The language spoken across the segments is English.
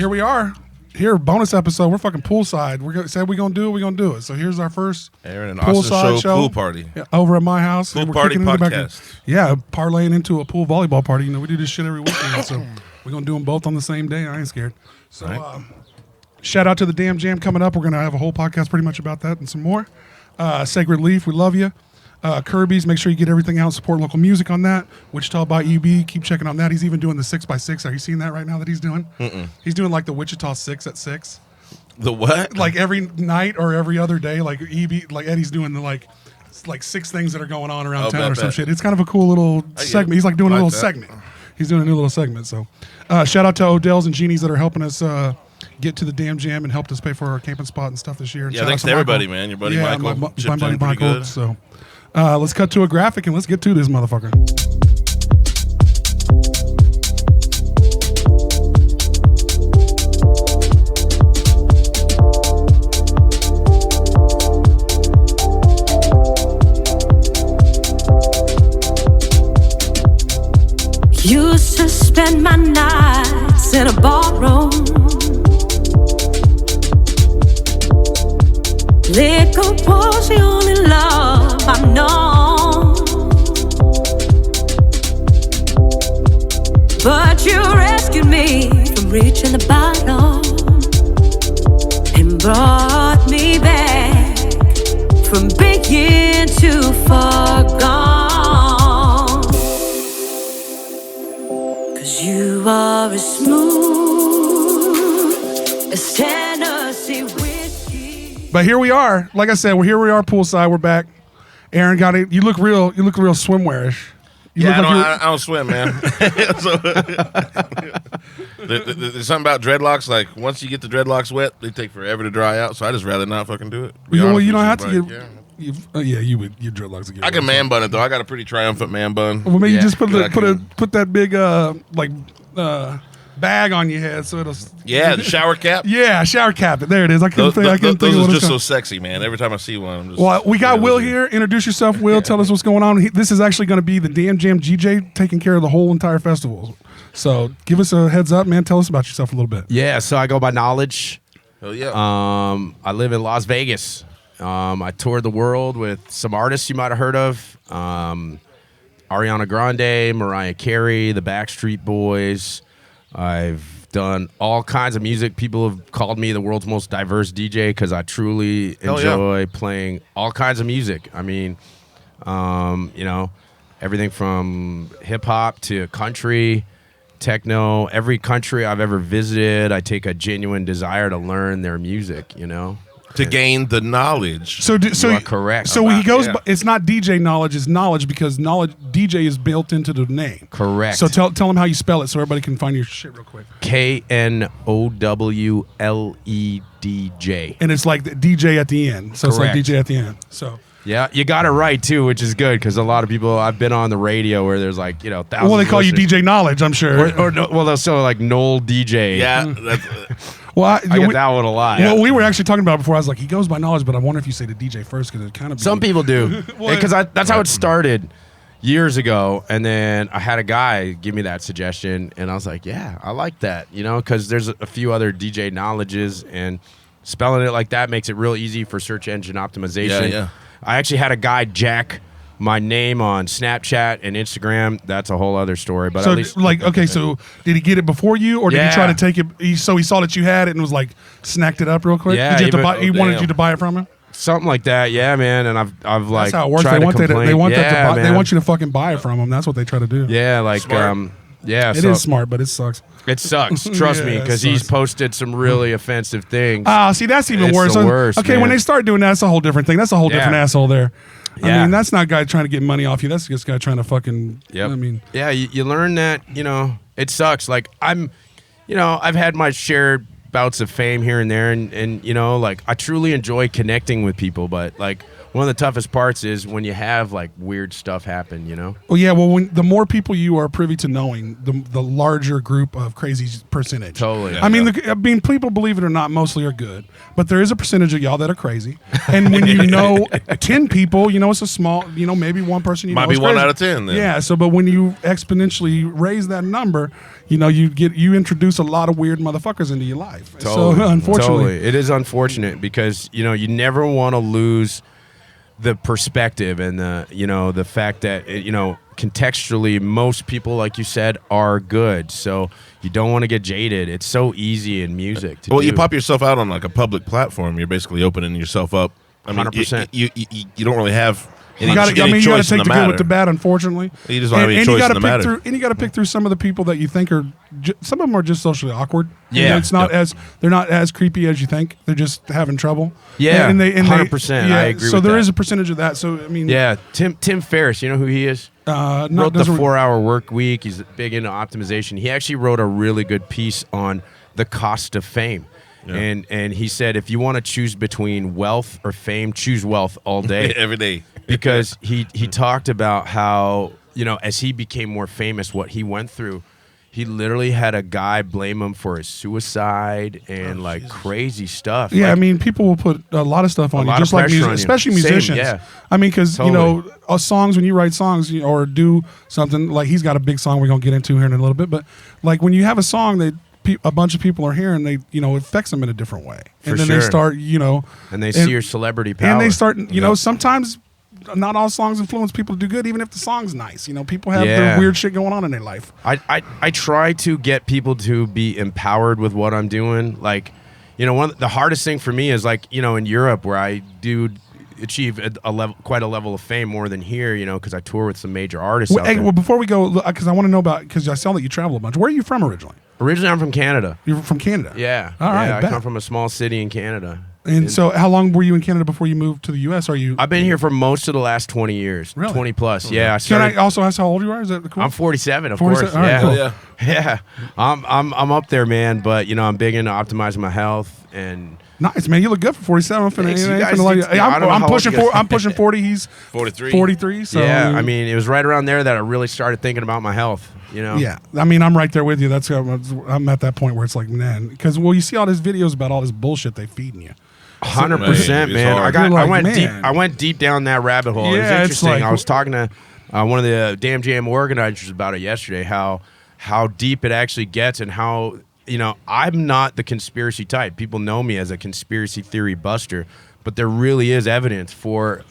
Here we are. Here, bonus episode. We're fucking poolside. Said we're going to do it, we're going to do it. So here's our first Aaron and poolside show. Pool party. Over at my house. Pool party podcast. Parlaying into a pool volleyball party. You know, we do this shit every weekend. So we're going to do them both on the same day. I ain't scared. So shout out to the Damn Jam coming up. We're going to have a whole podcast pretty much about that and some more. Sacred Leaf, we love you. Kirby's, make sure you get everything out. Support local music on that. Wichita by EB, keep checking on that. He's even doing the 6x6. Are you seeing that right now that he's doing? Mm-mm. He's doing like the Wichita 6 at 6. The what? Like every night or every other day, like EB, like Eddie's doing the like 6 things that are going on around town or some shit. It's kind of a cool little segment. He's like doing a little segment. He's doing a new little segment. So shout out to Odell's and Jeannie's that are helping us get to the Damn Jam and helped us pay for our camping spot and stuff this year. And thanks to everybody, man. Your buddy Michael. My buddy Michael. Good. So let's cut to a graphic and let's get to this motherfucker. Used to spend my nights in a ballroom. Liquor was the only love I've known. But you rescued me from reaching the bottom and brought me back from being too far gone. 'Cause you are as smooth as Tennessee whiskey. But here we are. Like I said, we are poolside. We're back. Aaron got it. You look real swimwearish. I don't swim, man. There's something about dreadlocks. Like once you get the dreadlocks wet, they take forever to dry out. So I just rather not fucking do it. Well, you don't have to get. You would. Your dreadlocks. I can man bun it though. I got a pretty triumphant man bun. Well, maybe you just put that big bag on your head so it'll. Yeah, the shower cap. Yeah, shower cap. There it is. I couldn't think. Those are just so sexy, man. Every time I see one, I'm just. Well, we got Will here. Introduce yourself, Will. Tell us what's going on. This is actually going to be the Damn Jam GJ taking care of the whole entire festival. So give us a heads up, man. Tell us about yourself a little bit. Yeah, so I go by Knowledge. Hell yeah. I live in Las Vegas. I toured the world with some artists you might have heard of. Ariana Grande, Mariah Carey, the Backstreet Boys. I've done all kinds of music. People have called me the world's most diverse DJ because I truly enjoy playing all kinds of music. I mean, everything from hip hop to country, techno. Every country I've ever visited, I take a genuine desire to learn their music, To gain the knowledge. So you are correct. So he goes. It's not DJ knowledge. It's knowledge because knowledge DJ is built into the name. Correct. So tell them how you spell it so everybody can find your shit real quick. KNOWLEDJ. And it's like the DJ at the end. So correct. It's like DJ at the end. So. Yeah, you got it right too, which is good because a lot of people I've been on the radio where there's like thousands. Well, they call you DJ Knowledge, I'm sure. They'll still like KnowleDJ. Yeah, well, I get that one a lot. Well, we were actually talking about it before. I was like, he goes by Knowledge, but I wonder if you say the DJ first because it kind of. Some people do because that's how it started years ago, and then I had a guy give me that suggestion, and I was like, yeah, I like that, because there's a few other DJ knowledges, and spelling it like that makes it real easy for search engine optimization. Yeah. I actually had a guy jack my name on Snapchat and Instagram. That's a whole other story. But so, at least, so did he get it before you, or did he try to take it? So he saw that you had it and was like, snacked it up real quick. Yeah, he wanted you to buy it from him. Something like that, yeah, man. And I've like that's how it works. They want they want you to fucking buy it from them. That's what they try to do. Yeah, like smart. Yeah, it is smart, but it sucks. It sucks. Trust me, because he's posted some really offensive things. See, that's even worse. The worst, okay, man. When they start doing that, that's a whole different thing. That's a whole different asshole there. Yeah. I mean, that's not a guy trying to get money off you. That's just a guy trying to fucking. Yep. I mean, yeah, you learn that. It sucks. Like I've had my share bouts of fame here and there, and you know, like I truly enjoy connecting with people, but like one of the toughest parts is when you have like weird stuff happen, you know. Well, yeah. Well, the more people you are privy to knowing, the larger group of crazy percentage. Totally. I mean, people, believe it or not, mostly are good, but there is a percentage of y'all that are crazy. And when you know 10 people, you know it's a small, you know, maybe one person you Might know be is 1 crazy. out of 10 then. Yeah. So, but when you exponentially raise that number, you know, you introduce a lot of weird motherfuckers into your life. Totally. So, unfortunately, Totally. It is unfortunate because you know you never want to lose the perspective and the fact that contextually most people, like you said, are good, so you don't want to get jaded. It's so easy in music to Well, do. you pop yourself out on like a public platform. You're basically opening yourself up. I mean, 100%. You don't really have any, you gotta any take choice the in the good matter. with the bad, unfortunately. You just don't have any choice in the matter. And you got to pick through some of the people that you think are. Some of them are just socially awkward. Yeah. And it's not they're not as creepy as you think. They're just having trouble. Yeah, and 100%. Yeah, I agree so with there that. is a percentage of that. So I mean, Yeah, Tim Ferriss, you know who he is? not Wrote the doesn't- 4-Hour Work Week. He's big into optimization. He actually wrote a really good piece on the cost of fame. Yeah. And he said if you want to choose between wealth or fame, choose wealth all day. Every day. Because he talked about how, you know, as he became more famous, what he went through. He literally had a guy blame him for his suicide and like crazy stuff. Yeah, Like, I mean, people will put a lot of stuff on you, lot just of like pressure on you. especially Same, musicians. yeah. I mean, because you know, Totally. songs, when you write songs or do something like he's got a big song we're gonna get into here in a little bit, but like when you have a song that a bunch of people are hearing, they it affects them in a different way, For and then they sure. start and they see your celebrity power. and they start sometimes. Not all songs influence people to do good, even if the song's nice. You know, people have their weird shit going on in their life. I try to get people to be empowered with what I'm doing. Like, you know, the hardest thing for me is like, you know, in Europe where I do achieve quite a level of fame more than here, you know, because I tour with some major artists. Well, out there. well, before we go, because I want to know because I saw that you travel a bunch. Where are you from originally? Originally, I'm from Canada. You're from Canada. Yeah. All right. Yeah, I bet. come from a small city in Canada. And so, how long were you in Canada before you moved to the U.S.? Are you? I've been here for most of the last 20 years. Really? 20 plus. Yeah. Can I also ask how old you are? Is that cool? I'm 47, of 47? course. All right, Yeah. cool. Yeah. Yeah. I'm up there, man. But you know, I'm big into optimizing my health and. Nice, man. You look good for 47. I'm finna, Thanks, you ain't guys finna lie to need you. to- I don't know I'm how pushing old you guys- I'm pushing 40. He's 43. 43. So Yeah, I mean, it was right around there that I really started thinking about my health. You know. yeah. I mean, I'm right there with you. That's I'm at that point where it's like, man, because you see all these videos about all this bullshit they feeding you. 100%, It's man. hard. You're like, I went man. deep. I went deep down that rabbit hole. It was Yeah, it's interesting. like- I was talking to one of the Damn Jam organizers about it yesterday. How deep it actually gets, and how I'm not the conspiracy type. People know me as a conspiracy theory buster, but there really is evidence for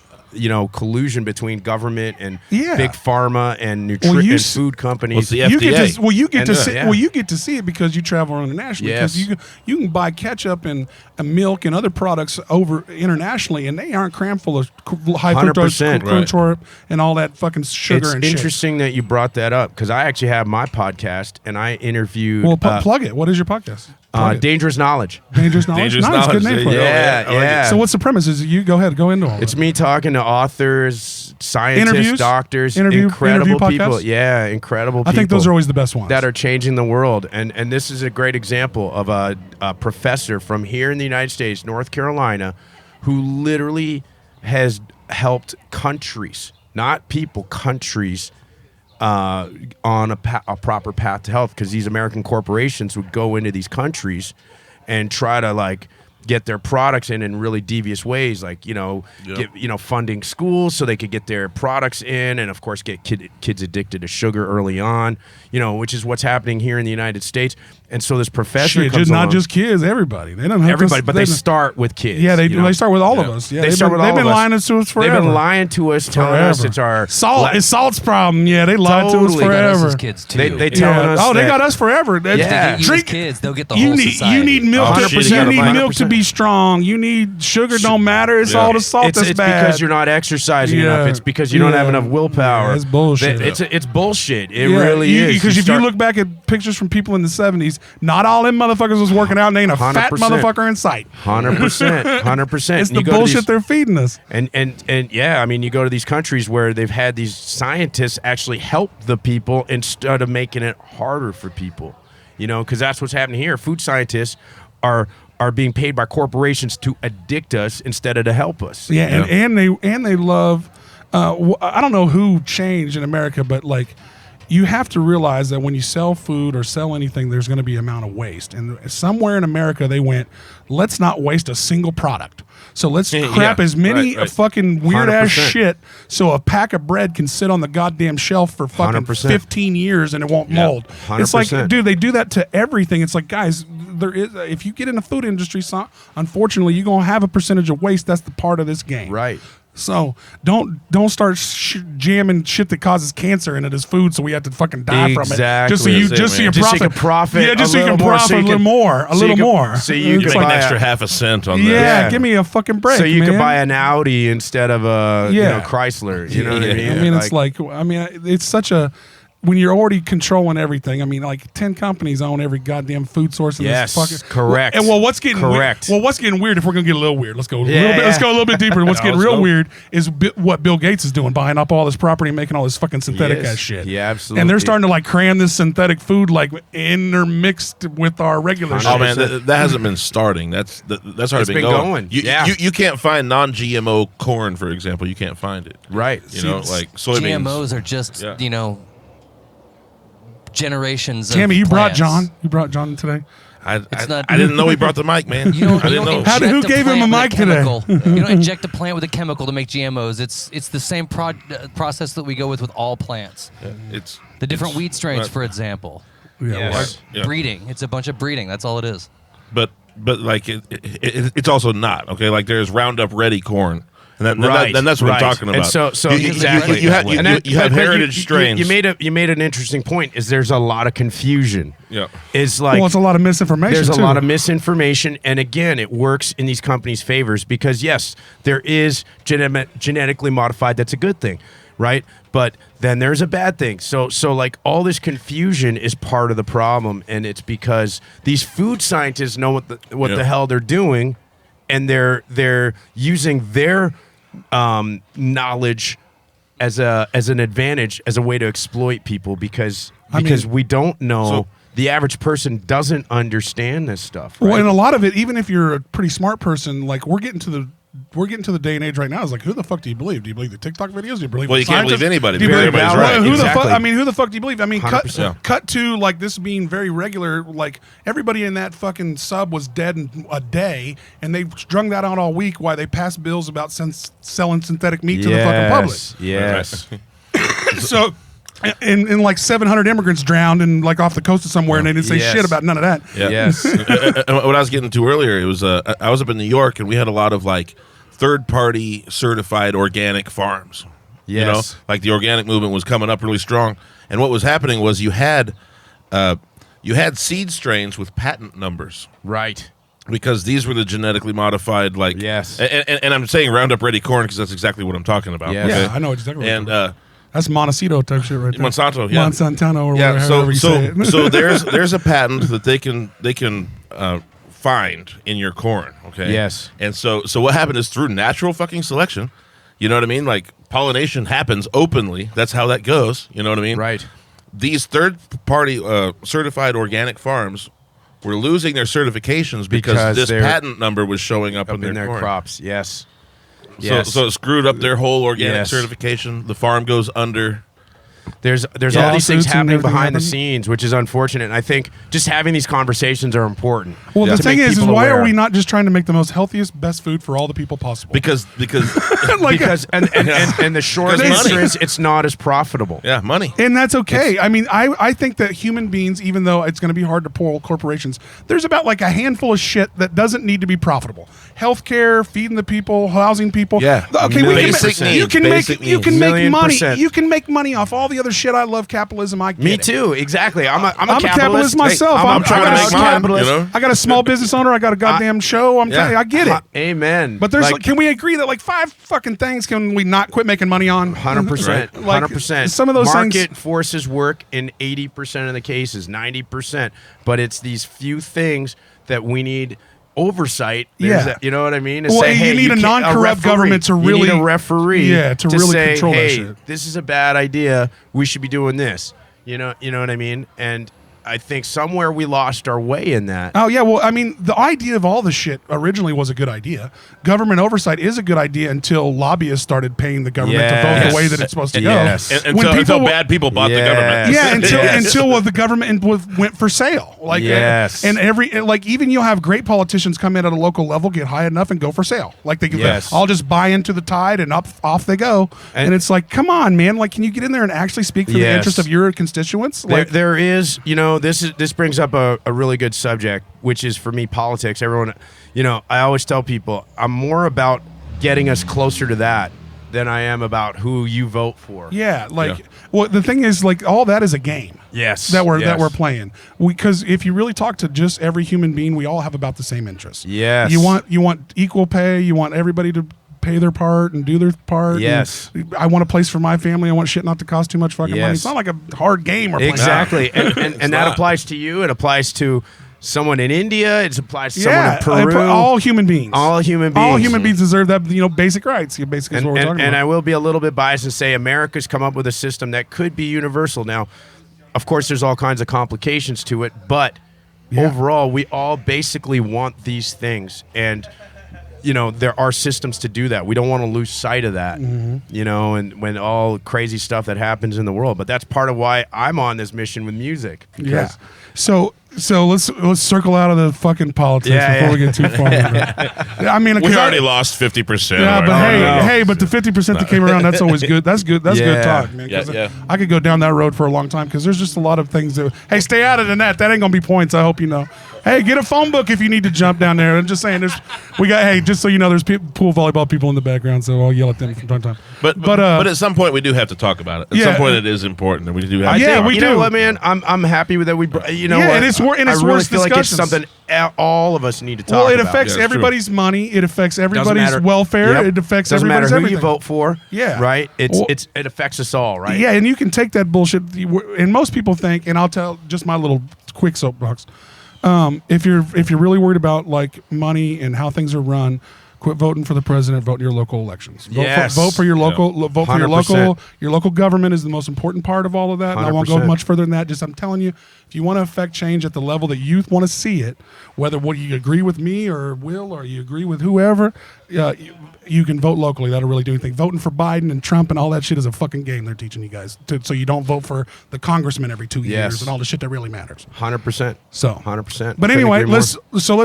collusion between government and Yeah. big pharma and and food companies. Well, it's the You get FDA. to you get And, to see yeah. you get to see it because you travel internationally. Yes. Because you can buy ketchup and milk and other products over internationally, and they aren't crammed full of high fructose 100%, corn right. syrup and all that fucking sugar It's and shit. interesting that you brought that up because I actually have my podcast and I interviewed Well, plug it. What is your podcast? Plug it. Dangerous Knowledge. Dangerous Knowledge. Dangerous Nice, good Knowledge. name for it. Yeah, I like it. yeah. So what's the premise? Is you go into all It's that. me talking to authors, scientists, Interviews? doctors, Interview incredible people. podcasts? Yeah, incredible people. I think those are always the best ones. that are changing the world. And this is a great example of a professor from here in the United States, North Carolina, who literally has helped countries, not people, countries, on a proper path to health, because these American corporations would go into these countries and try to get their products in really devious ways, get, funding schools so they could get their products in, and of course get kids addicted to sugar early on, which is what's happening here in the United States. And so this professor Shit, comes not along, just kids, everybody. They don't have everybody, to, but they start with kids. Yeah, they you know? They start with all of Yeah. us. Yeah, They start with all they've been of us. lying to us forever. They've been lying to us, telling us it's our salt. It's salt's problem. Yeah, they lied to us Totally. They got us forever. as kids too. They telling us. Oh, they that- got us forever. That's- Yeah. If they get you Drink- as kids, they'll get the You whole need society. you need milk. Oh, to, shit, you you need gotta milk to 100%. be strong. You need sugar. Don't matter. It's Yeah. all the salt It's that's bad. because you're not exercising Yeah. enough. It's because you don't have Yeah. enough willpower. Yeah, it's bullshit. It's bullshit. It really is. Because if start- you look back at pictures from people in the 70s, not all them motherfuckers was working out, and ain't a fat 100%. motherfucker in sight. 100%, 100%. It's And the you go to bullshit these- they're feeding us. And yeah, I mean, you go to these countries where they've had these scientists actually help the people instead of making it harder for people. Because that's what's happening here. Food scientists are being paid by corporations to addict us instead of to help us. Yeah, and they love. I don't know who changed in America, but like, you have to realize that when you sell food or sell anything, there's going to be an amount of waste. And somewhere in America, they went, let's not waste a single product. So let's crap as many fucking weird ass 100%. shit so a pack of bread can sit on the goddamn shelf for fucking 100%. 15 years and it won't mold. 100%. It's like, dude, they do that to everything. It's like, guys, there is if you get in the food industry, unfortunately, you're going to have a percentage of waste. That's the part of this game. Right. So don't start jamming shit that causes cancer into this food, so we have to fucking die from it. Just so you can profit. Yeah, just so you can profit a little more, So you can can make an buy extra half a cent on yeah, that. give me a fucking break. So you man. can buy an Audi instead of a Chrysler. You know what I mean? I mean, it's such a. When you're already controlling everything, I mean, like 10 companies own every goddamn food source in this fucking. Correct. And what's getting correct? What's getting weird? If we're gonna get a little weird, let's go a little bit. Yeah. Let's go a little bit deeper. What's getting real go. weird is what Bill Gates is doing, buying up all this property and making all this fucking synthetic ass shit. Yeah, absolutely. And they're starting to like cram this synthetic food like intermixed with our regular shit. Oh man, that hasn't been starting. That's already been going. You can't find non-GMO corn, for example. You can't find it. Right. You know, like soybeans. GMOs are just generations. Tammy, of you brought plants. John. You brought John today. I didn't know he brought the mic, man. You don't, I you didn't don't know. inject Who gave him a plant with mic today? chemical. You don't inject a plant with a chemical to make GMOs. It's the same process that we go with all plants. It's The different wheat strains, for example. Yes. Yeah. Breeding. It's a bunch of breeding. That's all it is. But like it's also not okay. Like there's Roundup Ready corn. And that's what I'm talking about. And so you, exactly. You have but heritage strains. You made an interesting point. Is there's a lot of confusion. Yeah. Is like Well, it's a lot of misinformation. there's a too. lot of misinformation, and again, it works in these companies' favors because yes, there is genetically modified. That's a good thing, right? But then there's a bad thing. So like all this confusion is part of the problem, and it's because these food scientists know what the hell they're doing, and they're using their knowledge as an advantage, as a way to exploit people because we don't know. So- the average person doesn't understand this stuff. Right? Well, and a lot of it, even if you're a pretty smart person, like we're getting to the day and age right now. Is like, who the fuck do you believe? Do you believe the TikTok videos? Do you believe? Well, the you can't believe scientists? anybody Do you because believe everybody's right. Who Exactly. the fuck? I mean, who the fuck do you believe? I mean, 100%. cut to like this being very regular. Like everybody in that fucking sub was dead in a day, and they strung that out all week. While they passed bills about selling synthetic meat to the fucking public. Yes. So. And like 700 immigrants drowned and like off the coast of somewhere, and they didn't say Yes. shit about none of that. Yeah. Yes. And what I was getting to earlier, it was I was up in New York, and we had a lot of like third-party certified organic farms. Yes. You know, like the organic movement was coming up really strong, and what was happening was you had seed strains with patent numbers. Right. Because these were the genetically modified, like Yes. and I'm saying Roundup Ready corn because that's exactly what I'm talking about. Yes. Yeah, I know exactly. What And you're talking about. That's Montecito type shit right there. Monsanto, yeah. Monsanto or yeah, whatever you say it. so there's a patent that they can find in your corn. Okay. Yes. And so what happened is through natural fucking selection. You know what I mean? Like pollination happens openly. That's how that goes. You know what I mean? Right. These third-party certified organic farms were losing their certifications because this patent number was showing up in their corn. crops. Yes. So it screwed up their whole organic Yes. certification. The farm goes under. There's Yeah, all these things lawsuits and happening everything behind the happen. scenes, which is unfortunate. And I think just having these conversations are important. Well, Yeah. the to thing make is people why aware. are we not just trying to make the most healthiest, best food for all the people possible? Because Like, because and the short Because answer money. is it's not as profitable. yeah, money. and that's okay. I mean, I think that human beings, even though it's going to be hard to pull corporations, there's about like a handful of shit that doesn't need to be profitable. Healthcare, feeding the people, housing people. Yeah. Okay, we can Basic make, needs, you can basic make you needs. can make money. 1,000,000%. You can make money off all the other shit. I love capitalism. I get Me it. too. Exactly. I'm a I'm a capitalist myself. I'm trying to I make got a money, you know? I got a small business owner. I got a goddamn show. I'm telling you, I get it. Amen. But there's, like can we agree that like 5 fucking things can we not quit making money on? 100%. Like, 100%. some of those market things- forces work in 80% of the cases, 90%. But it's these few things that we need oversight. There's Yeah. a- you know what I mean? To Well, say, you hey, need a can't- non-corrupt referee. government to You really- need a referee. Yeah, to really say, control that hey, shit. this is a bad idea. We should be doing this. You know what I mean? And I think somewhere we lost our way in that. Oh, yeah. Well, I mean, the idea of all this shit originally was a good idea. Government oversight is a good idea until lobbyists started paying the government to vote the way that it's supposed to go. Until bad people bought the government. Yeah, until the government went for sale. Like, and even you'll have great politicians come in at a local level, get high enough, and go for sale. Like, they can I'll just buy into the tide, and off they go. And it's like, come on, man. Like, can you get in there and actually speak for the interest of your constituents? Like, there is, this brings up a really good subject, which is, for me, politics. Everyone, I always tell people I'm more about getting us closer to that than I am about who you vote for. Well, the thing is, like, all that is a game. Yes, that we're playing. Because if you really talk to just every human being, we all have about the same interests. Yes, you want equal pay. You want everybody to pay their part and do their part. Yes, I want a place for my family. I want shit not to cost too much fucking money. It's not like a hard game. We're playing. Exactly, and that applies to you. It applies to someone in India. It applies to someone in Peru. All human beings. All human beings. All human beings deserve that. Basic rights. Basically, is what we're talking about. And I will be a little bit biased and say America's come up with a system that could be universal. Now, of course, there's all kinds of complications to it, but overall, we all basically want these things, and there are systems to do that. We don't want to lose sight of that, and when all crazy stuff that happens in the world. But that's part of why I'm on this mission with music. Yeah. So let's circle out of the fucking politics before we get too far. I mean, we've already lost 50%. Yeah, but but the 50% that came around, that's always good. That's good. That's good talk, man. I could go down that road for a long time because there's just a lot of things that. Hey, stay out of the net. That ain't gonna be points. I hope you know. Hey, get a phone book if you need to jump down there. I'm just saying, just so you know, there's pool volleyball people in the background, so I'll yell at them from time to time. But at some point we do have to talk about it. At some point it is important, and we do have. We do. You know what, man? I'm happy with that. And it's worth I really feel like it's something all of us need to talk about. Well, it affects everybody's money. It affects everybody's welfare. It affects everybody's everything. Doesn't matter who you vote for. Yeah. Right? It affects us all, right? Yeah, and you can take that bullshit. And most people think, and I'll tell just my little quick soapbox. If you're really worried about like money and how things are run, quit voting for the president. Vote in your local elections. Vote for your local. Vote for your local. Your local government is the most important part of all of that. And I won't go much further than that. Just I'm telling you, if you want to affect change at the level that you want to see it, whether you agree with me or Will or you agree with whoever, you can vote locally. That'll really do anything. Voting for Biden and Trump and all that shit is a fucking game they're teaching you guys. So you don't vote for the congressman every 2 years and all the shit that really matters. 100%. So 100%. But anyway, let's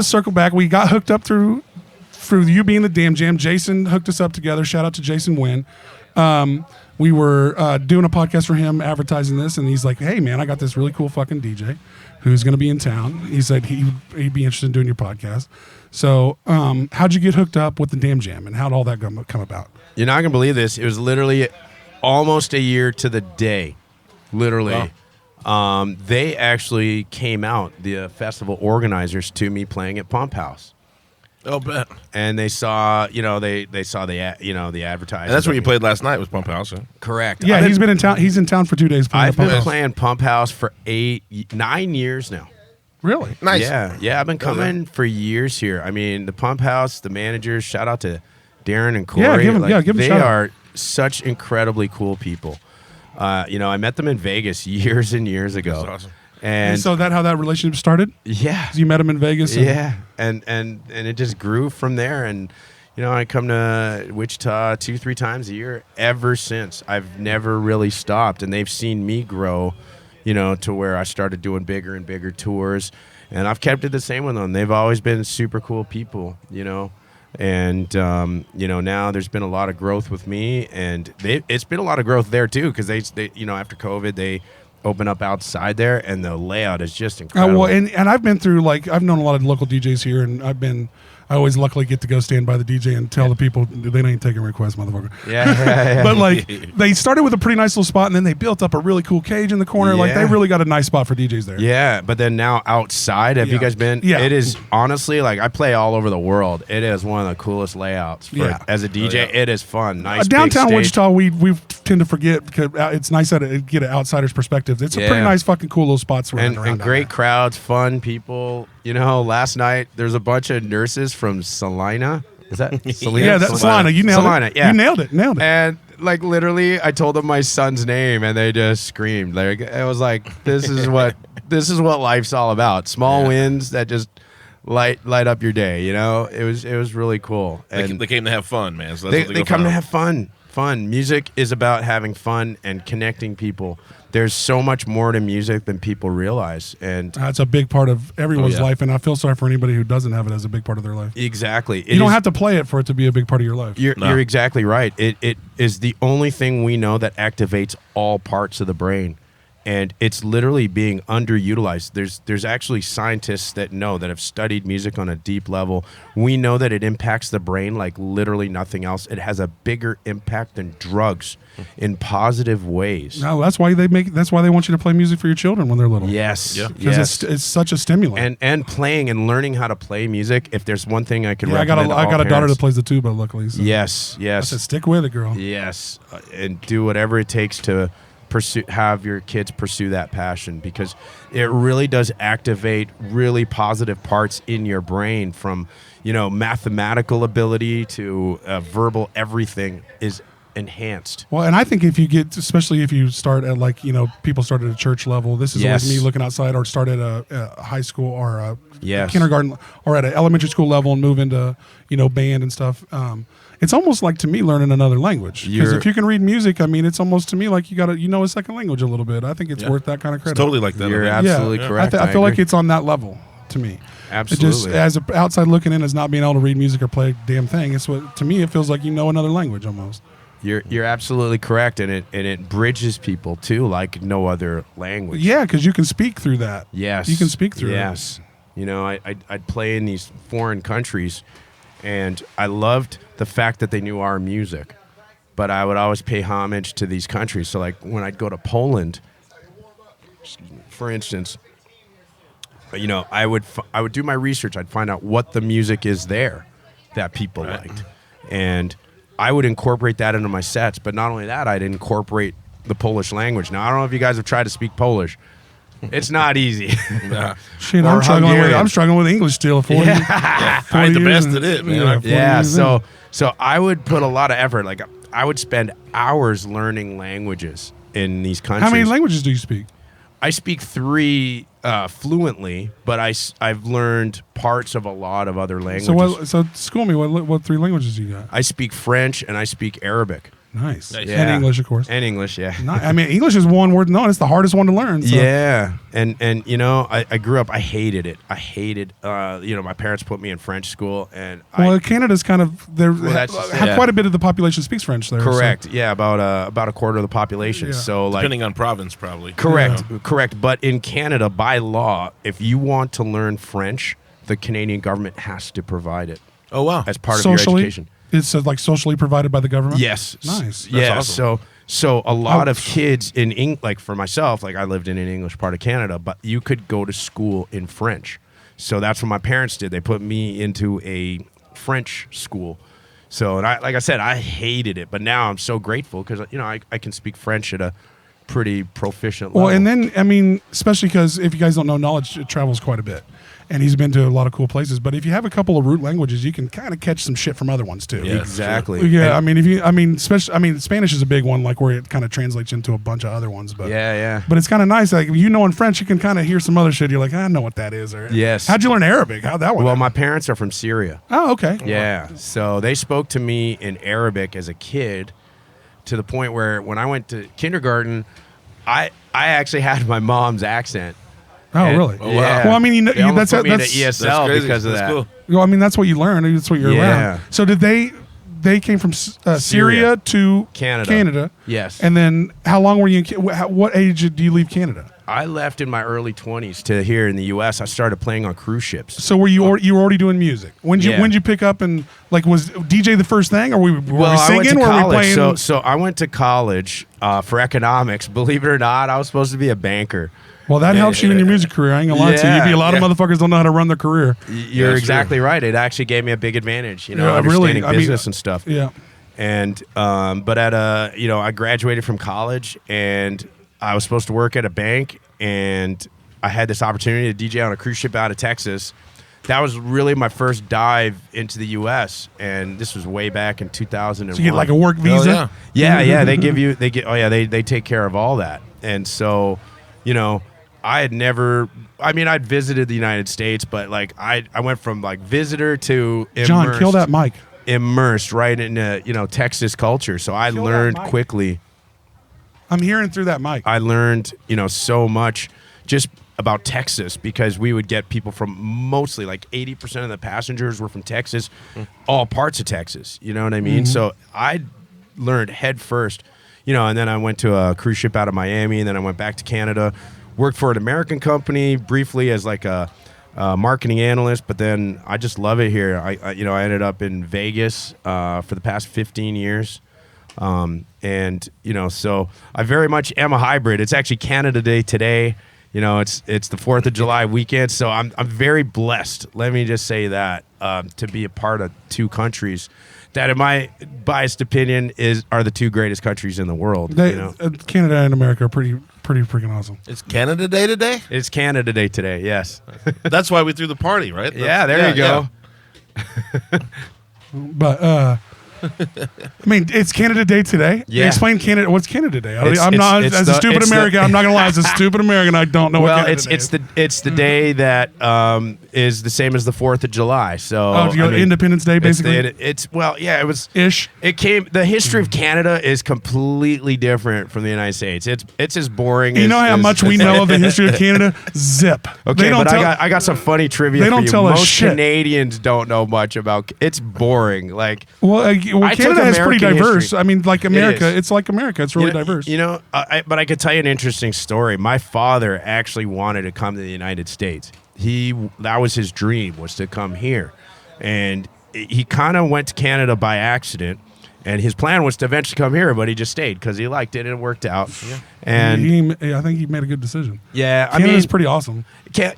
circle back. We got hooked up through you being the Damn Jam. Jason hooked us up together. Shout out to Jason Wynn. We were doing a podcast for him, advertising this, and he's like, "Hey, man, I got this really cool fucking DJ who's going to be in town." He said he'd be interested in doing your podcast. So, how'd you get hooked up with the Damn Jam, and how'd all that come about? You're not gonna believe this. It was literally almost a year to the day. Literally, they actually came out, the festival organizers, to me playing at Pump House. Oh, bet. And they saw, they saw the advertising. And that's where you played last night was Pump House, huh? Correct. Yeah, he's been in town. He's in town for 2 days. I've been playing Pump House for 9 years now. Really? Nice. Yeah. I've been coming for years here. I mean, the Pump House, the managers. Shout out to Darren and Corey. Give them a shout out. They are such incredibly cool people. I met them in Vegas years and years ago. That's awesome. And so how that relationship started? Yeah. You met him in Vegas? And it just grew from there. And, I come to Wichita 2-3 times a year ever since. I've never really stopped. And they've seen me grow, to where I started doing bigger and bigger tours. And I've kept it the same with them. They've always been super cool people, And, now there's been a lot of growth with me. And it's been a lot of growth there, too, because they after COVID, they open up outside there, and the layout is just incredible. And I've been through, I've known a lot of local DJs here, and I always luckily get to go stand by the DJ and tell the people they ain't taking requests, motherfucker. Yeah. But they started with a pretty nice little spot, and then they built up a really cool cage in the corner. Yeah. They really got a nice spot for DJs there. Yeah, but then now outside, have you guys been? Yeah. It is honestly, I play all over the world. It is one of the coolest layouts. As a DJ, it is fun. Nice downtown big Wichita, we tend to forget because it's nice to get an outsider's perspective. It's a pretty nice fucking cool little spots and great crowds, fun people. Last night there's a bunch of nurses from Salina. Is that Selena? Yeah, that's Selena. You nailed Selena, it. yeah. You nailed it. Nailed it. And like literally, I told them my son's name, and they just screamed. Like it was like, this is what life's all about. Small wins that just light up your day. You know, it was really cool. And they came to have fun, man. So that's they come to have fun. Music is about having fun and connecting people. There's so much more to music than people realize, and that's a big part of everyone's life. And I feel sorry for anybody who doesn't have it as a big part of their life. Exactly, you don't have to play it for it to be a big part of your life. You're exactly right. It is the only thing we know that activates all parts of the brain. And it's literally being underutilized. There's actually scientists that have studied music on a deep level. We know that it impacts the brain like literally nothing else. It has a bigger impact than drugs in positive ways. No, that's why they want you to play music for your children when they're little. Yes. Yeah. Because it's such a stimulant. And playing and learning how to play music. If there's one thing I could recommend, I got a daughter that plays the tuba, luckily. So. Yes. I said, stick with it, girl. Yes, and do whatever it takes to have your kids pursue that passion, because it really does activate really positive parts in your brain, from mathematical ability to verbal. Everything is enhanced. Well, and I think especially if you start at people start at a church level. This is like me looking outside, or start at a high school or a kindergarten or at an elementary school level and move into band and stuff. It's almost like, to me, learning another language. Because if you can read music, I mean, it's almost, to me, like you got to a second language a little bit. I think it's worth that kind of credit. It's totally like that. You're absolutely correct. I feel like it's on that level to me. Absolutely. It just, as an outside looking in, as not being able to read music or play a damn thing, it's what, to me, it feels like another language almost. You're absolutely correct, and it bridges people too, like no other language. Yeah, because you can speak through that. Yes, you can speak through it. Yes, I'd play in these foreign countries, and I loved the fact that they knew our music, but I would always pay homage to these countries. So like when I'd go to Poland, for instance, I would do my research. I'd find out what the music is there that people liked, and I would incorporate that into my sets. But not only that, I'd incorporate the Polish language. Now, I don't know if you guys have tried to speak Polish. It's not easy. Shit, I'm struggling with English still. I ain't the best at it, man. Yeah, so I would put a lot of effort. Like I would spend hours learning languages in these countries. How many languages do you speak? I speak 3 fluently, but I've learned parts of a lot of other languages. So school me. What 3 languages do you got? I speak French and I speak Arabic. Nice. Yeah. And English, of course. And English, yeah. I mean, English is one word. No, it's the hardest one to learn. So. Yeah, and I grew up. I hated it. I hated. My parents put me in French school, and Canada's kind of quite a bit of the population speaks French there. Correct. So. Yeah, about a quarter of the population. Yeah. So depending on province, probably. Correct. But in Canada, by law, if you want to learn French, the Canadian government has to provide it. Oh wow! As part of your education. It's like socially provided by the government? Yes. Nice. Yeah. Awesome. So a lot of kids like for myself, like I lived in an English part of Canada, but you could go to school in French. So that's what my parents did. They put me into a French school. So, and like I said, I hated it, but now I'm so grateful because, I can speak French at a pretty proficient level. Well, and then, I mean, especially because if you guys don't know, Knowledge travels quite a bit. And he's been to a lot of cool places. But if you have a couple of root languages, you can kind of catch some shit from other ones too. Yeah, exactly. Sure. Yeah, especially Spanish is a big one, like where it kind of translates into a bunch of other ones. But yeah. But it's kind of nice, like in French, you can kind of hear some other shit. You're like, I know what that is. Or yes. How'd you learn Arabic? How'd that work? Well, my parents are from Syria. Oh, okay. Yeah, so they spoke to me in Arabic as a kid, to the point where when I went to kindergarten, I actually had my mom's accent. Oh, really? Oh, wow. Well, I mean, that's that's ESL because of that's that. Cool. Well, I mean, that's what you learn. That's what you're around. So did they came from Syria to Canada? Yes. And then how long were you what age did you leave Canada? I left in my early 20s to here in the U.S. I started playing on cruise ships. So were you already doing music? When did you pick up, and like was DJ the first thing, or were we singing? I went to college. Were we playing? So I went to college for economics. Believe it or not, I was supposed to be a banker. Well, that helps you in your music career. I ain't gonna lie to you. You'd be a lot of motherfuckers don't know how to run their career. You're exactly right. It actually gave me a big advantage, understanding business and stuff. Yeah. And but I graduated from college, and I was supposed to work at a bank, and I had this opportunity to DJ on a cruise ship out of Texas. that was really my first dive into the U.S. And this was way back in 2001. So you get like a work visa? Yeah. They take care of all that. And so, I'd visited the United States, but like I went from like visitor to immersed. John, kill that mic. Immersed right into, Texas culture. So I learned quickly. I'm hearing through that mic. I learned, so much just about Texas because we would get people from mostly like 80% of the passengers were from Texas, all parts of Texas. You know what I mean? So I learned head first, and then I went to a cruise ship out of Miami, and then I went back to Canada, worked for an American company briefly as like a marketing analyst, but then I just love it here. I ended up in Vegas for the past 15 years. So I very much am a hybrid. It's actually Canada Day today. It's the 4th of July weekend, so I'm very blessed. Let me just say that to be a part of two countries that, in my biased opinion, are the two greatest countries in the world. Canada and America are pretty freaking awesome. It's Canada Day today? It's Canada Day today. Yes. That's why we threw the party, right? There you go. Yeah. But it's Canada Day today. Yeah. Explain Canada. What's Canada Day? As a stupid American, I'm not gonna lie. As a stupid American, I don't know what Canada Day is. It's the day that is the same as the 4th of July. So Independence Day, basically. It was ish. The history of Canada is completely different from the United States. It's as boring. You know how much we know of the history of Canada? Zip. Okay, I got some funny trivia. They don't tell us shit. Most Canadians don't know much about. It's boring. Like Canada is pretty diverse. History. I mean, like America, it's like America. It's really diverse. But I could tell you an interesting story. My father actually wanted to come to the United States. That was his dream, was to come here. And he kind of went to Canada by accident. And his plan was to eventually come here, but he just stayed because he liked it and it worked out. Yeah. And I think he made a good decision. Yeah. Canada's pretty awesome.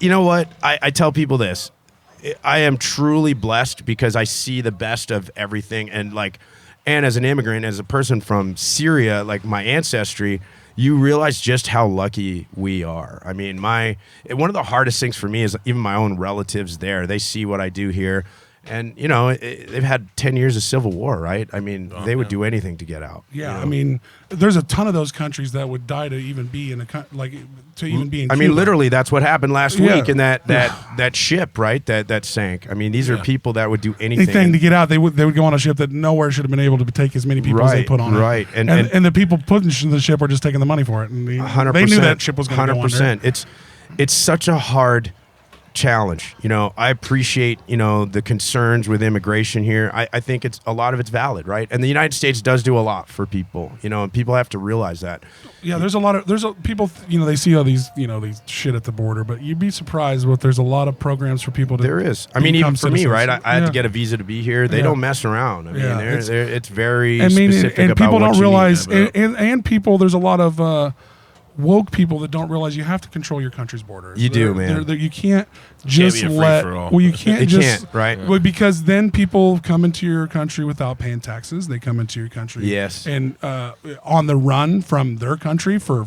You know what? I tell people this. I am truly blessed because I see the best of everything. And as an immigrant, as a person from Syria, like my ancestry, you realize just how lucky we are. I mean, one of the hardest things for me is even my own relatives there. They see what I do here. And, they've had 10 years of civil war, right? I mean, they would do anything to get out. Yeah, I mean, there's a ton of those countries that would die to even be in even be in Cuba. I mean, literally, that's what happened last week in that ship, right? That sank. I mean, these are people that would do anything to get out. They would go on a ship that nowhere should have been able to take as many people as they put on it. Right, and the people putting the ship are just taking the money for it. And 100%, they knew that ship was going to go under. 100%. It's such a hard challenge. I appreciate, the concerns with immigration here. I think a lot of it's valid, right? And the United States does do a lot for people, and people have to realize that. Yeah, there's people, they see all these, these shit at the border, but you'd be surprised there's a lot of programs for people to. There is. I mean, even for me, right? I had to get a visa to be here. They don't mess around. I mean, it's very specific and about people what don't you realize, need. and people, there's a lot of woke people that don't realize you have to control your country's borders. You do, man. You can't just you can't right? Well, because then people come into your country without paying taxes. They come into your country, yes, and on the run from their country for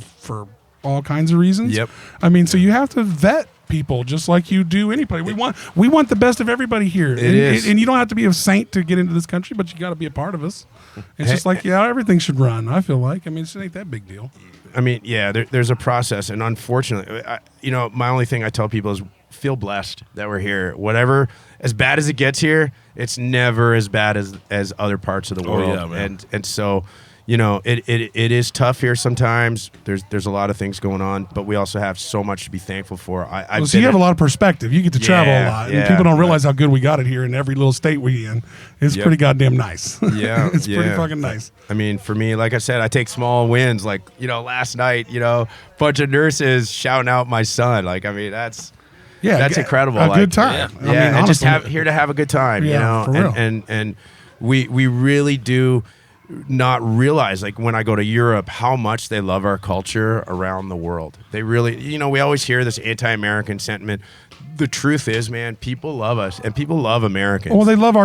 all kinds of reasons. Yep. I mean, so you have to vet people just like you do anybody. We want the best of everybody here. And you don't have to be a saint to get into this country, but you got to be a part of us. It's just like everything should run. I feel like. I mean, it ain't that big deal. I mean, yeah, there's a process, and unfortunately, my only thing I tell people is feel blessed that we're here. Whatever, as bad as it gets here, it's never as bad as other parts of the world. Yeah, man. And so, it is tough here sometimes. There's a lot of things going on, but we also have so much to be thankful for. So you have a lot of perspective. You get to travel a lot, and people don't realize how good we got it here in every little state we in. It's pretty goddamn nice. Yeah, it's pretty fucking nice. I mean, for me, like I said, I take small wins. Like last night, bunch of nurses shouting out my son. Like, I mean, that's incredible. A good time. Yeah, I mean, and just here to have a good time. For real. And we really do not realize, like, when I go to Europe, how much they love our culture around the world. They really, we always hear this anti-American sentiment. The truth is, man, people love us, and people love Americans. Well, they love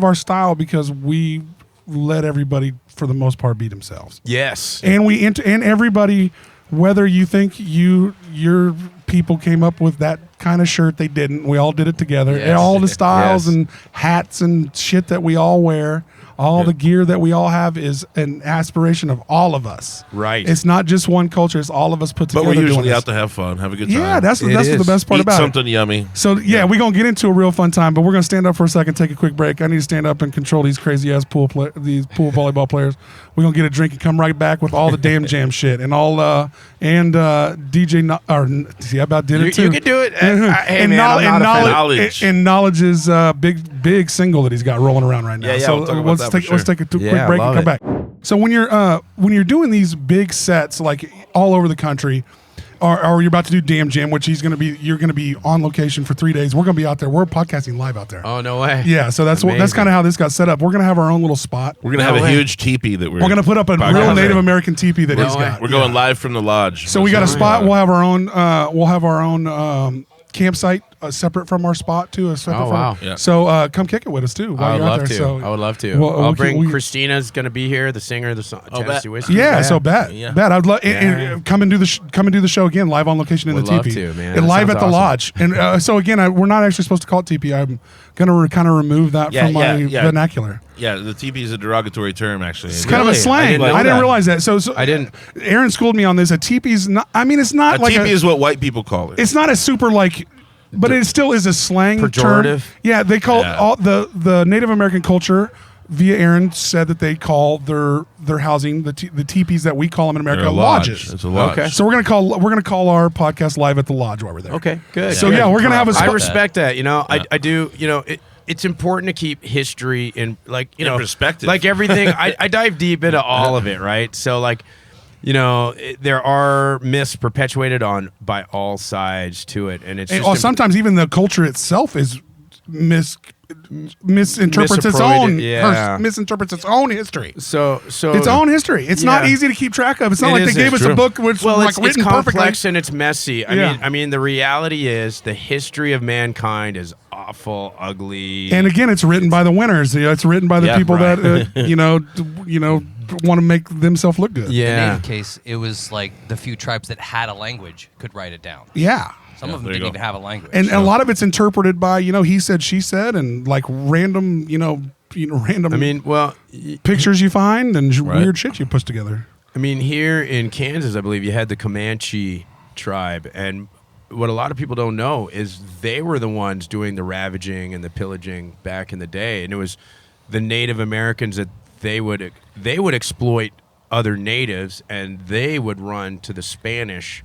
our style because we let everybody, for the most part, be themselves. Yes, and and everybody, whether you think you're people came up with that kind of shirt. They didn't. We all did it together. Yes. And all the styles Yes. and hats and shit that we all wear, all the gear that we all have is an aspiration of all of us. Right. It's not just one culture. It's all of us put But together. we're usually doing out this. to have fun, have a good time. Yeah, that's It what the is. best part Eat about something it. yummy. So yeah, we're gonna get into a real fun time, but we're gonna stand up for a second, take a quick break. I need to stand up and control these crazy ass these pool volleyball players. We're gonna get a drink and come right back with all the damn jam shit and all DJ see I about did it too. You can do it. Hey, and man, I'm not a fan. Knowledge. and Knowledge's big single that he's got rolling around right now. Yeah, so we'll talk about let's that take for let's sure. take a quick Yeah, break and love come it. back. So when you're doing these big sets like all over the country, or you're about to do Damn Jam, which you're going to be on location for 3 days. We're going to be out there. We're podcasting live out there. Oh, no way. Yeah, so that's Amazing. kind of how this got set up. We're going to have our own little spot. We're gonna have a huge teepee that we're going to put up a real podcasting. Native American teepee that No he's way. got. We're going live from the lodge. So we got a That's spot. right. We'll have our own campsite separate from our spot too. Oh, wow. Yeah. So come kick it with us too. While I would you're out love there. to. So I would love to. Well, I'll we bring can- we- Christina's going to be here, the singer of the song, Tennessee bet. Whiskey. Yeah, so bet. Yeah. I'd love Yeah. come and do the show again live on location in Would the love teepee. to, man. And That live sounds at the awesome. lodge. And so again, we're not actually supposed to call it teepee. I'm gonna kind of remove that Yeah, from my yeah. vernacular. Yeah, the teepee is a derogatory term, actually. It's kind of a Really? slang. I didn't know I didn't that. realize that. So I didn't. Aaron schooled me on this. A teepee's not. I mean, it's not A like teepee is what white people call it. It's not a super like, but it still is a slang term. Pejorative? Yeah, they call Yeah. all the Native American culture. Via Aaron said that they call their housing the teepees that we call them in America They're a lodge. lodges. It's a lodge. Okay. So we're gonna call our podcast live at the lodge while we're there. Okay, good. So good. yeah, we're gonna have a I spot. respect that. Yeah. I do. It's important to keep history in In perspective. Like everything, I dive deep into all of it, right? So there are myths perpetuated by all sides to it, and it's And, just sometimes even the culture itself is misinterprets its own Yeah. misinterprets its own history. so Its own history. It's not Yeah. easy to keep track of. It's not It like they isn't. gave us a True. book which Well, was it's written complex perfectly. and it's messy. Yeah. I mean, the reality is the history of mankind is awful, ugly. And again, it's written by the winners. It's written by the Yeah, people right. that want to make themselves look good. In yeah, Native case, it was like the few tribes that had a language could write it down. Yeah. Some of them there you didn't go. even have a language. And a lot of it's interpreted by he said, she said, and like random random I mean, well, pictures you find and Right. weird shit you put together. I mean, here in Kansas, I believe you had the Comanche tribe, and what a lot of people don't know is they were the ones doing the ravaging and the pillaging back in the day, and it was the Native Americans that they would exploit other natives, and they would run to the Spanish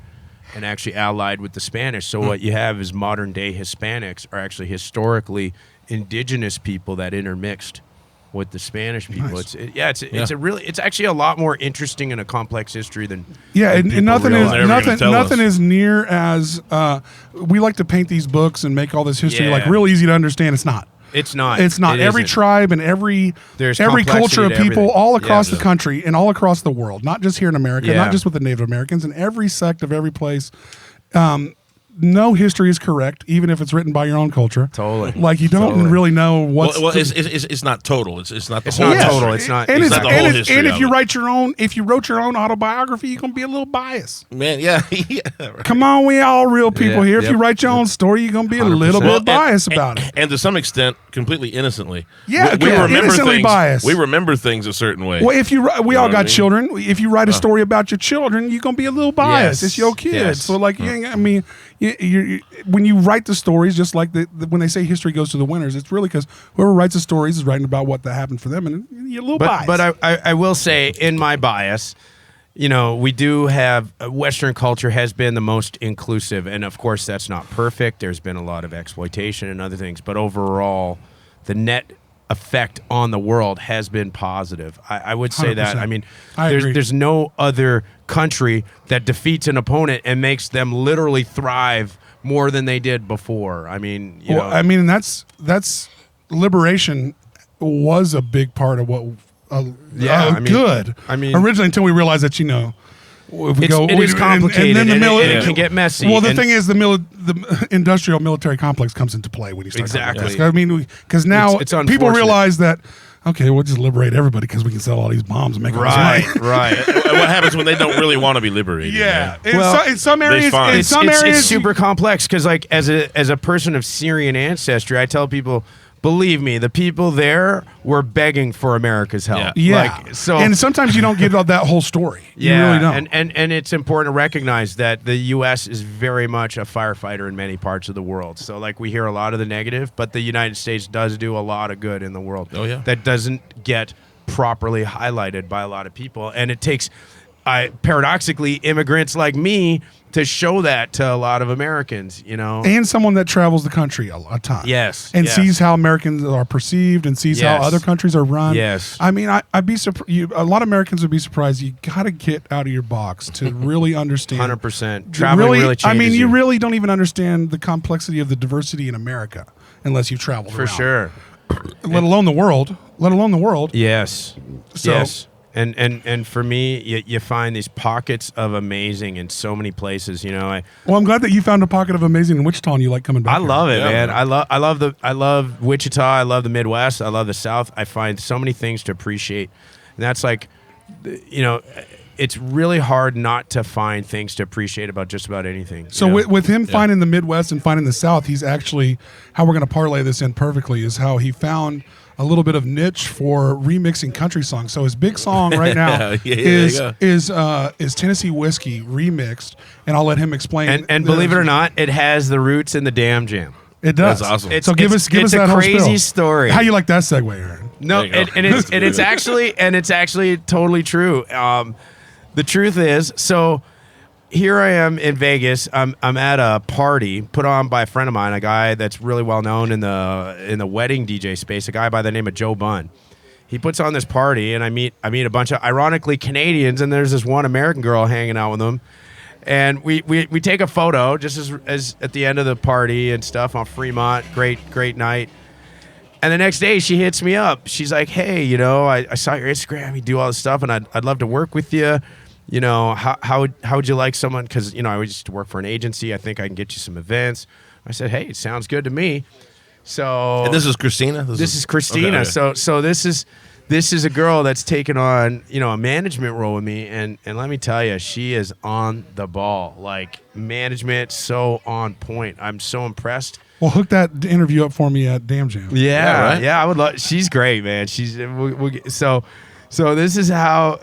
and actually allied with the Spanish. So what you have is modern day Hispanics are actually historically indigenous people that intermixed with the Spanish people. Nice. It's actually a lot more interesting and a complex history than Yeah, than and people nothing is realize. They're never gonna tell nothing us. is near as we like to paint these books and make all this history Yeah. like real easy to understand. It's not. It's not. It's not. It Every isn't. tribe and every There's culture of complexity to people everything. all across Yeah. the country and all across the world, not just here in America, Yeah. not just with the Native Americans, and every sect of every place. No history is correct, even if it's written by your own culture. Totally. Like you don't Totally. really know what's. Well, it's not total. It's not the It's whole not history. total. It's not. And, It's not the whole history and if of you it. write if you wrote your own autobiography, you're gonna be a little biased. Man, yeah. Yeah, right. Come on, we all real people Yeah, here. If yep. you write your own story, you're gonna be a little 100%. bit Well, biased about it. And to some extent, completely innocently. Yeah, we remember innocently things. biased. We remember things a certain way. Well, if we know all what I got mean? children. If you write a story about your children, you're gonna be a little biased. Yes. It's your kids. Yes. So, like, you ain't- I mean, you when you write the stories, just like when they say history goes to the winners, it's really because whoever writes the stories is writing about what that happened for them, and you're a little biased. But I will say, in my bias, we do have Western culture has been the most inclusive, and of course that's not perfect. There's been a lot of exploitation and other things, but overall, the net effect on the world has been positive. I would say that. 100%. I mean, I agree. there's no other country that defeats an opponent and makes them literally thrive more than they did before. I mean, you know, I mean, that's liberation was a big part of what. Yeah, I mean- good. I mean- originally until we realized that if we it is complicated and then the and it can get messy. Well, the and- thing is, the industrial military complex comes into play when you start. talking about Exactly. this. I mean, because now It's people unfortunate. realize that okay, we'll just liberate everybody because we can sell all these bombs and make all this money. Right. What happens when they don't really want to be liberated? Yeah. man? In some areas, It's super complex because, like, as a person of Syrian ancestry, I tell people, believe me, the people there were begging for America's help. Yeah. And sometimes you don't get that whole story. You really don't. And it's important to recognize that the U.S. is very much a firefighter in many parts of the world. So, like, we hear a lot of the negative, but the United States does do a lot of good in the world. Oh, yeah. That doesn't get properly highlighted by a lot of people. And it takes, paradoxically, immigrants like me to show that to a lot of Americans, you know. And someone that travels the country a ton. Yes. And yes. sees how Americans are perceived and sees how other countries are run. Yes. I mean, I'd be surprised. A lot of Americans would be surprised. You got to get out of your box to really understand. 100%. Traveling really changes I mean, you you. really don't even understand the complexity of the diversity in America unless you've traveled For around. sure. Let alone the world. Let alone the world. Yes. So- yes. And for me, you find these pockets of amazing in so many places. You know, Well, I'm glad that you found a pocket of amazing in Wichita and you like coming back. I love it, Yeah, man. man. I love Wichita. I love the Midwest. I love the South. I find so many things to appreciate, and that's like, you know, it's really hard not to find things to appreciate about just about anything. So you know? with him finding the Midwest and finding the South, he's actually, how we're going to parlay this in perfectly is how he found a little bit of niche for remixing country songs. So his big song right now is Tennessee Whiskey remixed, and I'll let him explain. and believe it or not, it has the roots in the Damn Jam. It does. That's awesome. So give us it's that a whole crazy spill. story. How you like that segue, Aaron? No, There you go. and it's actually totally true. The truth is, so here I am in Vegas. I'm at a party put on by a friend of mine, a guy that's really well known in the wedding DJ space, a guy by the name of Joe Bunn. He puts on this party, and I meet a bunch of ironically Canadians, and there's this one American girl hanging out with them. And we take a photo just as at the end of the party and stuff on Fremont. Great night. And the next day she hits me up. She's like, hey, you know, I saw your Instagram. You do all this stuff, and I'd love to work with you. You know, how would you like someone? Because, you know, I used to work for an agency. I think I can get you some events. I said, hey, it sounds good to me. So And this is Christina? This is Christina. Okay. So this is a girl that's taken on, you know, a management role with me, and let me tell you, she is on the ball. Like, management, so on point. I'm so impressed. Well, hook that interview up for me at Damn Jam. Yeah, right? I would love. She's great, man. So this is how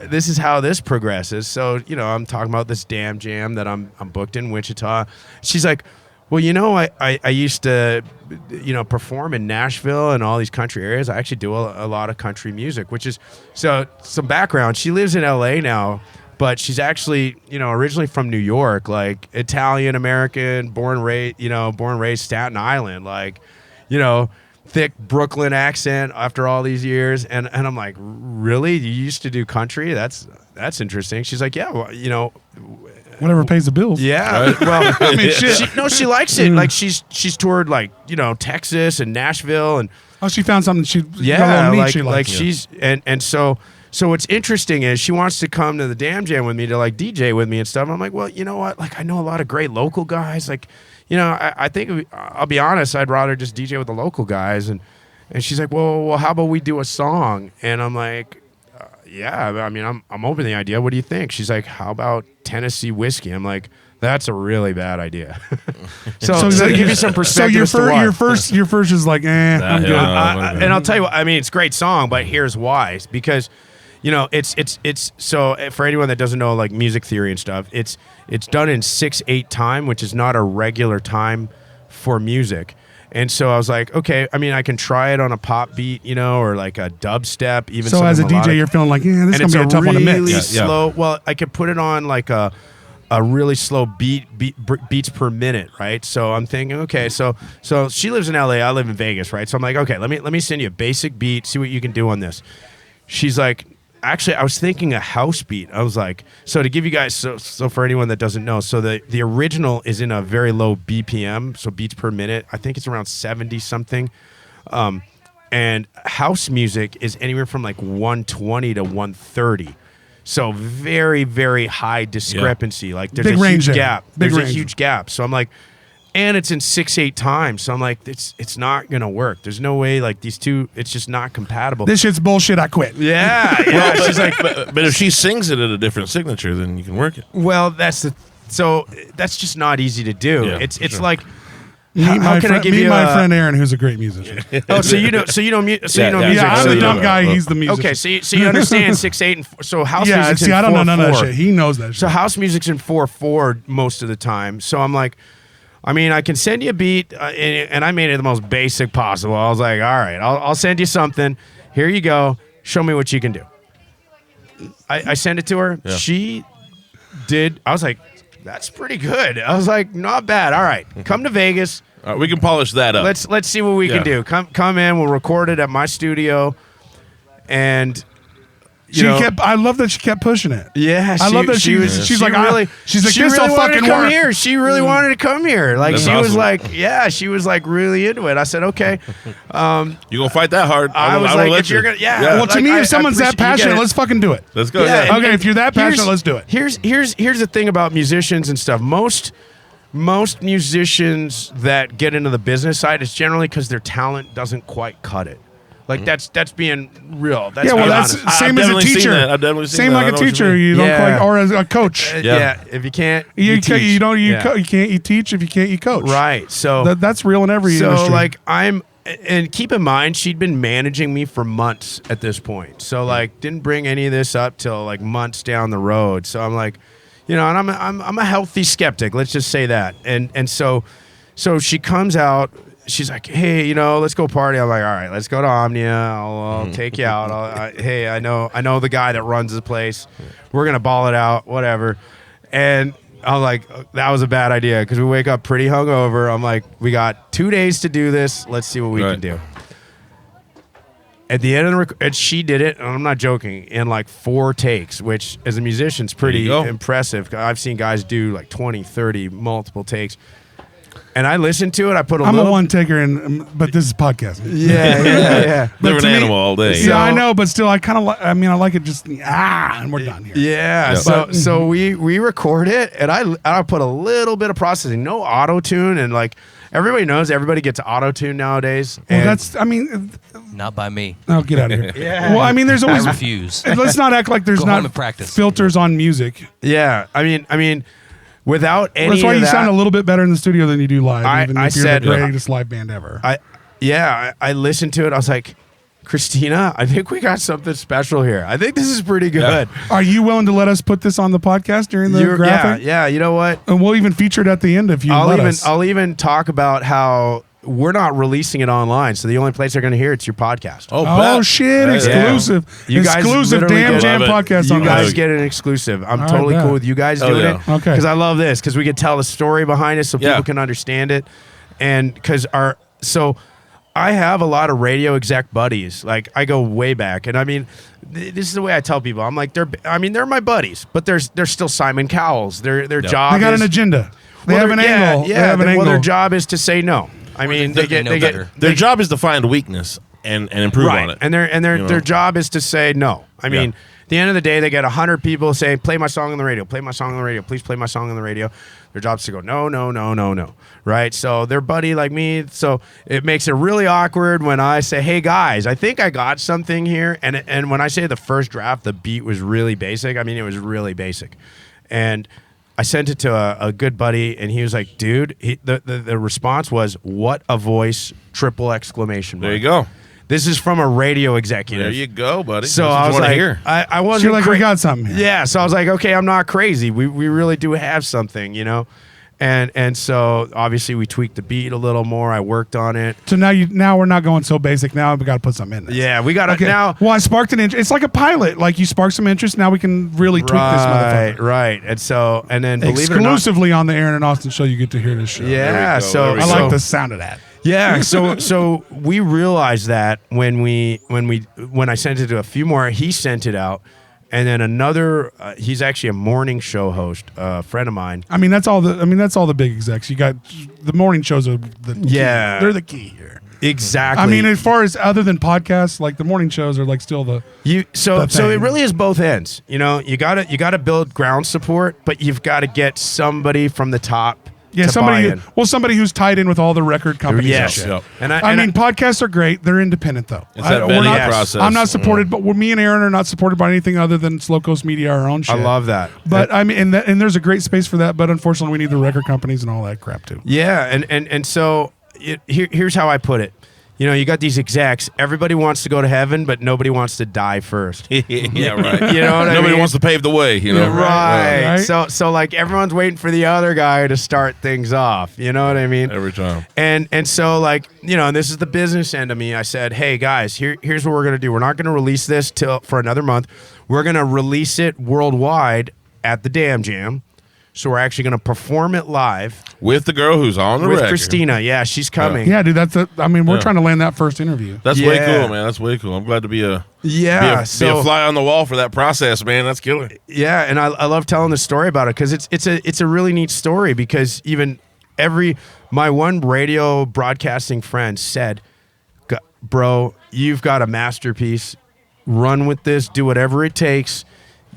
this progresses. So, you know, I'm talking about this Damn Jam that I'm booked in Wichita. She's like, well, you know, I used to, you know, perform in Nashville and all these country areas. I actually do a lot of country music, which is, so some background. She lives in LA now, but she's actually, you know, originally from New York, like Italian American, born raised Staten Island, like, you know, thick Brooklyn accent after all these years. And I'm like, really? You used to do country? That's interesting. She's like, yeah, well, you know, Whatever pays the bills. yeah. Well, I mean, she likes it. Like, she's toured, like, you know, Texas and Nashville, and Oh, she found something she got a yeah, little niche like she likes. she's and so what's interesting is she wants to come to the Damn Jam with me to, like, DJ with me and stuff. I'm like, well, you know what? Like, I know a lot of great local guys. Like, you know, I think I'll be honest, I'd rather just DJ with the local guys. And she's like, well, how about we do a song? And I'm like, yeah, I mean, I'm open to the idea. What do you think? She's like, how about Tennessee Whiskey? I'm like, that's a really bad idea. so to give you some perspective, So your first is like, I'm good. and I'll tell you what, I mean, it's a great song, but here's why. It's because, you know, it's so, for anyone that doesn't know, like, music theory and stuff, it's done in 6/8 time, which is not a regular time for music. And so I was like, okay, I mean, I can try it on a pop beat, you know, or like a dubstep, even. So as a DJ, you're feeling like, this and is it's gonna be a tough one to mix. really slow. Well, I could put it on like a really slow beats per minute, right? So I'm thinking, okay, so she lives in LA, I live in Vegas, right? So I'm like, okay, let me send you a basic beat, see what you can do on this. She's like, actually, I was thinking a house beat. I was like, so to give you guys, so for anyone that doesn't know, so the original is in a very low BPM, so beats per minute. I think it's around 70 something. And house music is anywhere from like 120 to 130. So very, very high discrepancy. Like, there's Big a range huge there. gap. Big There's range. a huge gap. So I'm like, and it's in 6/8 time. So I'm like, it's not gonna work. There's no way like these two. It's just not compatible. This shit's bullshit. I quit. Yeah. Well, she's like, but if she sings it at a different signature, then you can work it. Well, that's just not easy to do. Yeah, it's sure. like. Meet How can I give meet you my a- friend Aaron, who's a great musician. Oh, so you know music. Yeah, I'm So the you dumb know. guy. He's the musician. Okay, so you understand 6/8 and 4, so house yeah, music's see, in I don't know none of that 4/4. shit. He knows that shit. So house music's in 4/4 most of the time. So I'm like, I mean, I can send you a beat, and I made it the most basic possible. I was like, all right, I'll send you something. Here you go. Show me what you can do. I sent it to her. Yeah. She did. I was like, that's pretty good. I was like, not bad. All right, come to Vegas. We can polish that up. Let's see what we can do. Come in. We'll record it at my studio, and I love that she kept pushing it. yeah, I love that she's like, really, she's like, she this really will wanted fucking to come work. here. She really wanted to come here. Like That's she was awesome. like, yeah, she was like really into it. I said, okay. You gonna fight that hard? I was like, if you're gonna, yeah. Well, to like, me, I if someone's that appreciate- you get passionate, it. let's fucking do it. Let's go. Yeah, Yeah. Okay, if you're that passionate, let's do it. Here's the thing about musicians and stuff. Most musicians that get into the business side, it's generally because their talent doesn't quite cut it. Like that's being real. That's Yeah, well, being that's honest. same I've as a definitely seen teacher. that. I've definitely seen Same that. like I a know what you teacher, mean. you don't Yeah. quite, or as a coach. Yeah. If you can't, You teach. Yeah. you can't teach if you can't you coach. Right. So That's real in every So industry. like and keep in mind she'd been managing me for months at this point. So like didn't bring any of this up till like months down the road. So I'm like, and I'm a healthy skeptic. Let's just say that. And so she comes out. She's like, hey, let's go party. I'm like, all right, let's go to Omnia. I'll take you out. Hey, I know the guy that runs the place. We're gonna ball it out, whatever. And I'm like, that was a bad idea because we wake up pretty hungover. I'm like, we got 2 days to do this. Let's see what we can do. At the end of the and she did it, and I'm not joking, in like 4 takes, which as a musician is pretty impressive. I've seen guys do like 20, 30, multiple takes. And I listened to it. I put I'm a one taker, but this is podcasting. Yeah. Live an to me- animal all day. Yeah, I know, but still, I kind of I like it. Just and we're done here. Yeah. So we record it, and I put a little bit of processing, no auto tune, and like everybody knows, everybody gets auto tune nowadays. Well, and Not by me. Oh, get out of here. Yeah. Well, I mean, there's I always. refuse. Let's not act like there's Go home not and practice. filters on music. yeah. I mean, without any. That's why of you that, sound a little bit better in the studio than you do live. Even I if you're said- the greatest live band ever. I listened to it. I was like, Christina, I think we got something special here. I think this is pretty good. Are you willing to let us put this on the podcast during the graphic? Yeah. You know what? And we'll even feature it at the end if you let us. I'll even talk about how we're not releasing it online, so the only place they're going to hear it's your podcast. Oh shit! Exclusive, You guys exclusive, literally damn get- jam Love it. podcast. You on guys us. get an exclusive. I'm All totally right, cool bet. with you guys Oh, doing yeah. it. Okay. Because I love this, because we could tell the story behind it so Yeah. people can understand it. And because I have a lot of radio exec buddies. Like I go way back. And I mean, this is the way I tell people. I'm like, they're my buddies, but they're still Simon Cowell's. Their job They got is, an agenda. They have an yeah, angle. Yeah, they have an angle. well, their job is to say no. I mean, they get better. Their job is to find weakness and improve on it. and their job is to say no. I mean, at the end of the day, they get 100 people saying, "Play my song on the radio. Play my song on the radio. Please play my song on the radio." Their job is to go, "No, no, no, no, no." Right? So their buddy like me, so it makes it really awkward when I say, "Hey guys, I think I got something here." And when I say the first draft, the beat was really basic. I mean, it was really basic, and I sent it to a good buddy, and he was like, "Dude," the response was, "What a voice!" Triple exclamation mark. There you go. This is from a radio executive. There you go, buddy. So That's what I you was wanna like, hear. I So wasn't you're like, we got something here. Yeah, so I was like, okay, I'm not crazy. We really do have something, And so obviously we tweaked the beat a little more. I worked on it. So now we're not going so basic. Now we got to put something in there. Yeah, we got to Okay. now. Well, I sparked an interest. It's like a pilot. Like you spark some interest. Now we can really tweak this motherfucker. Right. And then believe Exclusively on the Aaron and Austin show, you get to hear this show. it or not, yeah. There we go, there we I go. like the sound of that. Yeah, so we realized that when I sent it to a few more, he sent it out, and then another. He's actually a morning show host, a friend of mine. I mean, that's all the big execs. You got the morning shows are the key. Yeah. They're the key here. Exactly. I mean, as far as other than podcasts, like the morning shows are like still the So the thing. it really is both ends. You gotta build ground support, but you've got to get somebody from the top Yeah, somebody who's tied in with all the record companies. Yes. And shit. Yep. I mean, podcasts are great. They're independent, though. It's that vetting process. I'm not supported, but me and Aaron are not supported by anything other than Slow Coast Media, our own shit. I love that. But I mean, and there's a great space for that. But unfortunately, we need the record companies and all that crap too. Yeah, and so here's how I put it. You know, you got these execs. Everybody wants to go to heaven, but nobody wants to die first. Yeah, right. You know what I mean? Nobody wants to pave the way. You know, right? So like everyone's waiting for the other guy to start things off. You know what I mean? Every time. And so like, you know, and this is the business end of me. I said, hey guys, here's what we're gonna do. We're not gonna release this for another month. We're gonna release it worldwide at the Damn Jam. So we're actually going to perform it live with the girl who's on the with record. Christina. Yeah, she's coming. Yeah, dude. We're trying to land that first interview. That's way cool, man. That's way cool. I'm glad to be a a fly on the wall for that process, man. That's killer. Yeah, and I love telling the story about it because it's a really neat story because even my one radio broadcasting friend said, bro, you've got a masterpiece. Run with this. Do whatever it takes.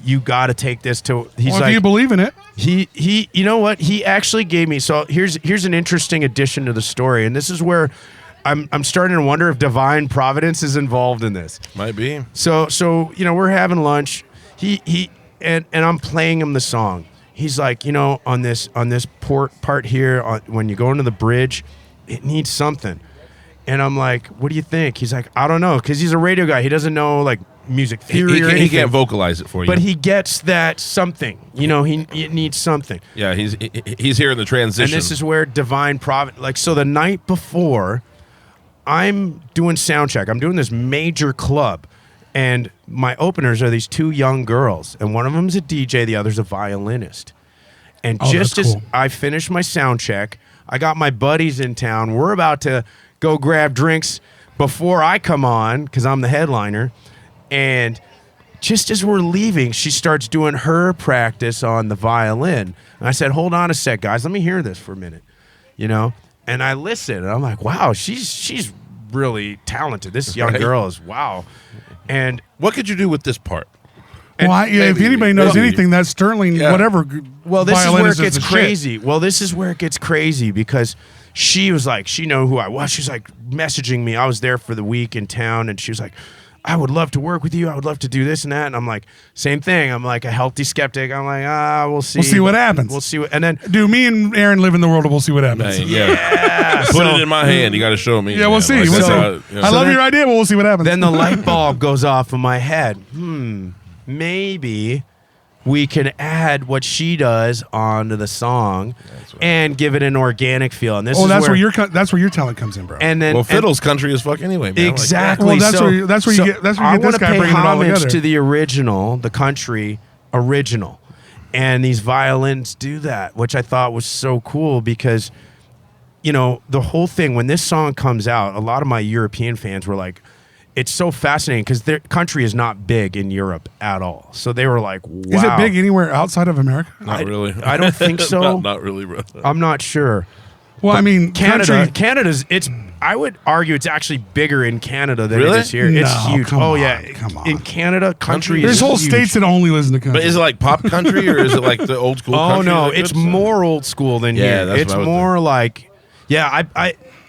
You got to take this to. He's like, if you believe in it. He. You know what? He actually gave me. So here's an interesting addition to the story, and this is where I'm starting to wonder if divine providence is involved in this. Might be. So you know, we're having lunch. And I'm playing him the song. He's like, you know, on this part here, when you go into the bridge, it needs something. And I'm like, what do you think? He's like, I don't know, because he's a radio guy. He doesn't know like music theory or anything. He can't vocalize it for you. But he gets that something. You know, he needs something. Yeah, he's here in the transition. And this is where divine providence. Like, so the night before, I'm doing sound check. I'm doing this major club. And my openers are these two young girls. And one of them's a DJ, the other's a violinist. And just as I finish my sound check, I got my buddies in town. We're about to go grab drinks before I come on, because I'm the headliner. And just as we're leaving, she starts doing her practice on the violin. And I said, hold on a sec, guys. Let me hear this for a minute. You know? And I listen. And I'm like, wow, she's really talented. This young girl is wow. And what could you do with this part? Well, if anybody knows anything, that's Sterling, whatever. Well, this is where it gets crazy. Well, this is where it gets crazy because she was like, she knew who I was. She's like messaging me. I was there for the week in town, and she was like, I would love to work with you. I would love to do this and that. And I'm like, same thing. I'm like a healthy skeptic. I'm like, we'll see. We'll see what happens. We'll see what, and then, dude, me and Aaron live in the world of we'll see what happens. Yeah. Put it in my hand. You got to show me. Yeah, we'll see. We'll see. I love your idea, but we'll see what happens. Then the light bulb goes off in my head. Maybe we can add what she does onto the song and give it an organic feel. And this is that's where your talent comes in, bro. And then fiddle's country as fuck anyway, man. Exactly. Well, that's where you get this guy bringing it all together. To the original, the country original, and these violins do that, which I thought was so cool because, you know, the whole thing when this song comes out, a lot of my European fans were like, it's so fascinating because their country is not big in Europe at all. So they were like, wow. Is it big anywhere outside of America? Not really. I don't think so. not really, bro. I'm not sure. Well, I mean, Canada's, I would argue it's actually bigger in Canada than it is here. It's huge. Come on. In Canada, country There's is whole huge. states that only listen to country. But is it like pop country or is it like the old school country? Oh, no. It's more old school than here. That's it's more like,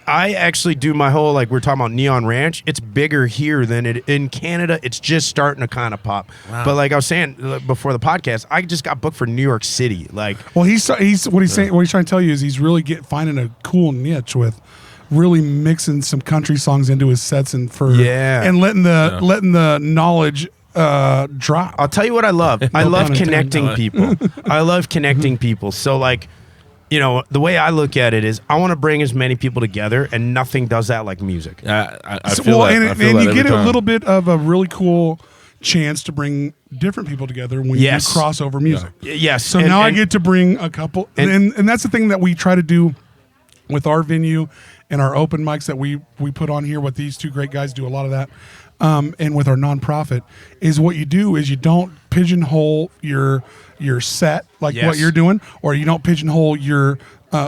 I actually do my whole, like we're talking about Neon Ranch. It's bigger here than it in Canada. It's just starting to kind of pop. Wow. But like I was saying before the podcast, I just got booked for New York City. Like, well, he's trying to tell you is he's really finding a cool niche with really mixing some country songs into his sets and letting the knowledge drop. I'll tell you what I love. I love connecting people. I love connecting people. So like, you know, the way I look at it is I want to bring as many people together, and nothing does that like music. I feel that. And you get a little bit of a really cool chance to bring different people together when you cross over music. Yeah. Yes. So now I get to bring a couple, and that's the thing that we try to do with our venue and our open mics that we put on here. What these two great guys do a lot of that, and with our nonprofit is what you do is you don't pigeonhole your set like what you're doing, or you don't pigeonhole your